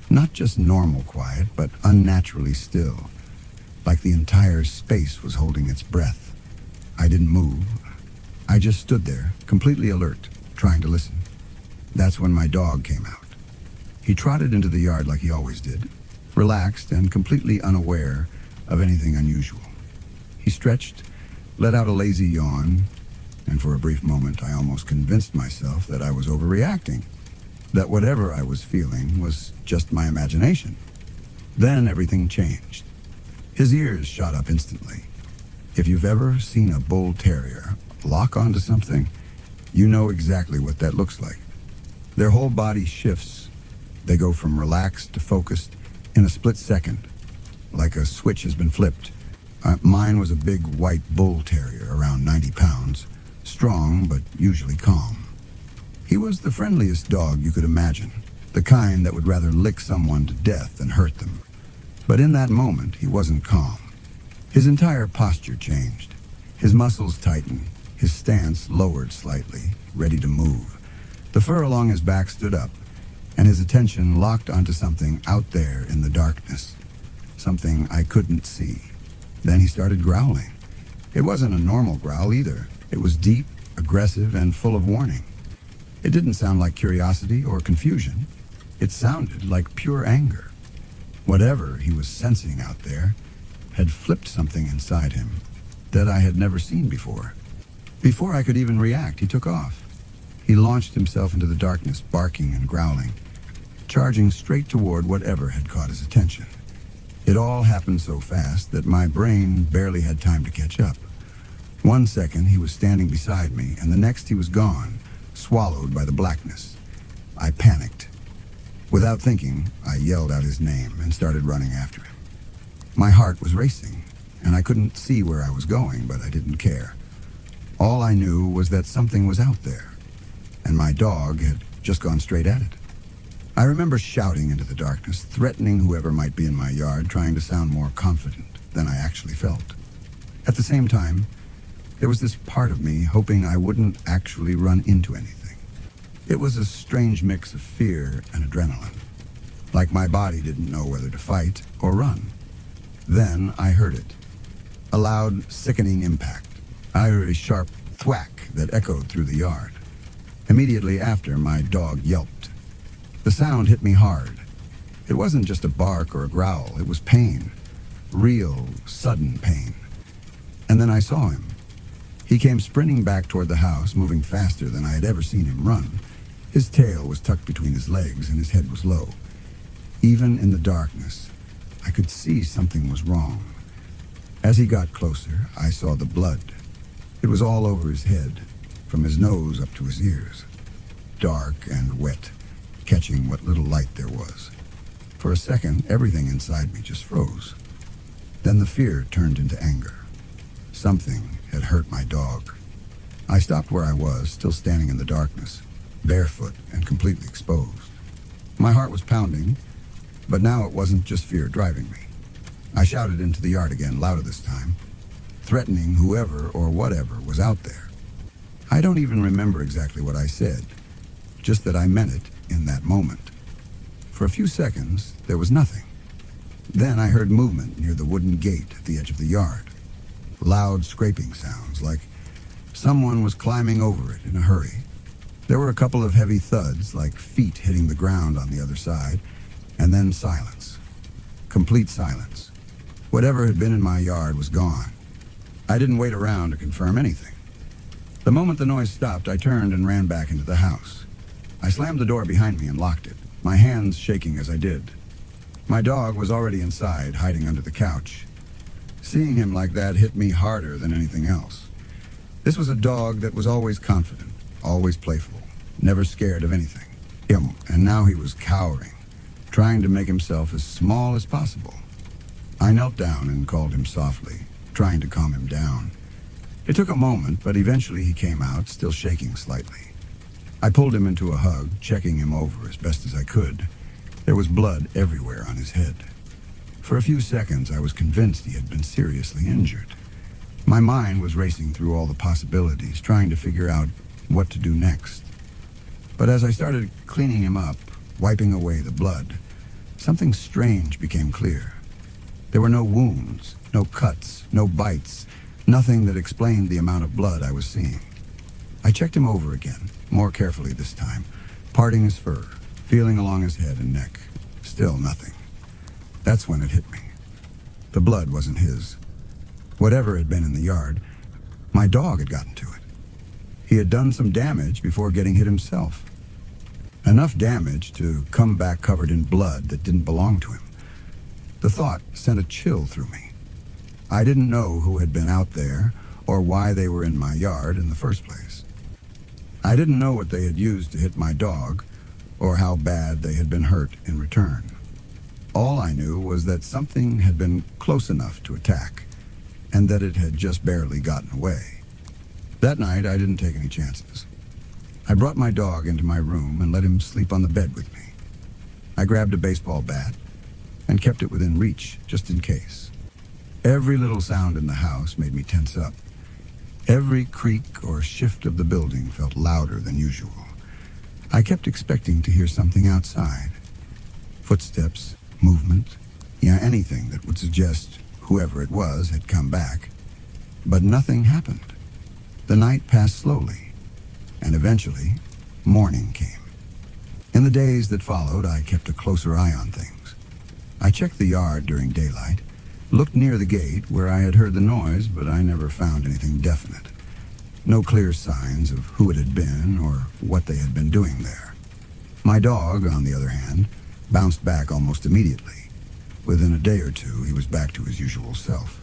Not just normal quiet, but unnaturally still. Like the entire space was holding its breath. I didn't move. I just stood there, completely alert, trying to listen. That's when my dog came out. He trotted into the yard like he always did, relaxed and completely unaware of anything unusual. He stretched, let out a lazy yawn, and for a brief moment I almost convinced myself that I was overreacting, that whatever I was feeling was just my imagination. Then everything changed. His ears shot up instantly. If you've ever seen a bull terrier lock onto something, you know exactly what that looks like. Their whole body shifts. They go from relaxed to focused in a split second, like a switch has been flipped. Mine was a big white bull terrier, around 90 pounds, strong but usually calm. He was the friendliest dog you could imagine, the kind that would rather lick someone to death than hurt them. But in that moment, he wasn't calm. His entire posture changed. His muscles tightened, his stance lowered slightly, ready to move. The fur along his back stood up, and his attention locked onto something out there in the darkness, something I couldn't see. Then he started growling. It wasn't a normal growl either. It was deep, aggressive, and full of warning. It didn't sound like curiosity or confusion. It sounded like pure anger. Whatever he was sensing out there had flipped something inside him that I had never seen before. Before I could even react, he took off. He launched himself into the darkness, barking and growling, charging straight toward whatever had caught his attention. It all happened so fast that my brain barely had time to catch up. 1 second he was standing beside me, and the next he was gone, swallowed by the blackness. I panicked. Without thinking, I yelled out his name and started running after him. My heart was racing, and I couldn't see where I was going, but I didn't care. All I knew was that something was out there, and my dog had just gone straight at it. I remember shouting into the darkness, threatening whoever might be in my yard, trying to sound more confident than I actually felt. At the same time, there was this part of me hoping I wouldn't actually run into anything. It was a strange mix of fear and adrenaline, like my body didn't know whether to fight or run. Then I heard it. A loud, sickening impact. I heard a sharp thwack that echoed through the yard. Immediately after, my dog yelped. The sound hit me hard. It wasn't just a bark or a growl, it was pain. Real, sudden pain. And then I saw him. He came sprinting back toward the house, moving faster than I had ever seen him run. His tail was tucked between his legs and his head was low. Even in the darkness, I could see something was wrong. As he got closer, I saw the blood. It was all over his head, from his nose up to his ears. Dark and wet, catching what little light there was. For a second, everything inside me just froze. Then the fear turned into anger. Something had hurt my dog. I stopped where I was, still standing in the darkness, barefoot and completely exposed. My heart was pounding, but now it wasn't just fear driving me. I shouted into the yard again, louder this time, threatening whoever or whatever was out there. I don't even remember exactly what I said, just that I meant it in that moment. For a few seconds, there was nothing. Then I heard movement near the wooden gate at the edge of the yard. Loud scraping sounds, like someone was climbing over it in a hurry. There were a couple of heavy thuds, like feet hitting the ground on the other side, and then silence. Complete silence. Whatever had been in my yard was gone. I didn't wait around to confirm anything. The moment the noise stopped, I turned and ran back into the house. I slammed the door behind me and locked it, my hands shaking as I did. My dog was already inside, hiding under the couch. Seeing him like that hit me harder than anything else. This was a dog that was always confident, always playful, never scared of anything. And now he was cowering, trying to make himself as small as possible. I knelt down and called him softly, trying to calm him down. It took a moment, but eventually he came out, still shaking slightly. I pulled him into a hug, checking him over as best as I could. There was blood everywhere on his head. For a few seconds, I was convinced he had been seriously injured. My mind was racing through all the possibilities, trying to figure out what to do next. But as I started cleaning him up, wiping away the blood, something strange became clear. There were no wounds, no cuts, no bites, nothing that explained the amount of blood I was seeing. I checked him over again, more carefully this time, parting his fur, feeling along his head and neck. Still nothing. That's when it hit me. The blood wasn't his. Whatever had been in the yard, my dog had gotten to it. He had done some damage before getting hit himself. Enough damage to come back covered in blood that didn't belong to him. The thought sent a chill through me. I didn't know who had been out there or why they were in my yard in the first place. I didn't know what they had used to hit my dog or how bad they had been hurt in return. All I knew was that something had been close enough to attack and that it had just barely gotten away. That night, I didn't take any chances. I brought my dog into my room and let him sleep on the bed with me. I grabbed a baseball bat and kept it within reach, just in case. Every little sound in the house made me tense up. Every creak or shift of the building felt louder than usual. I kept expecting to hear something outside. Footsteps, movement, anything that would suggest whoever it was had come back. But nothing happened. The night passed slowly, and eventually, morning came. In the days that followed, I kept a closer eye on things. I checked the yard during daylight, looked near the gate where I had heard the noise, but I never found anything definite. No clear signs of who it had been or what they had been doing there. My dog, on the other hand, bounced back almost immediately. Within a day or two, he was back to his usual self.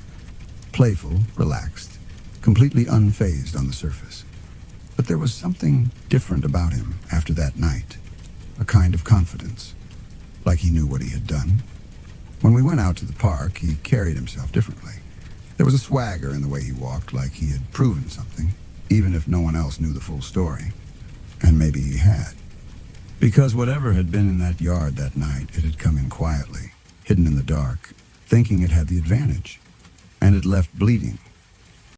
Playful, relaxed, completely unfazed on the surface. But there was something different about him after that night. A kind of confidence, like he knew what he had done. When we went out to the park, he carried himself differently. There was a swagger in the way he walked, like he had proven something, even if no one else knew the full story. And maybe he had. Because whatever had been in that yard that night, it had come in quietly, hidden in the dark, thinking it had the advantage. And it left bleeding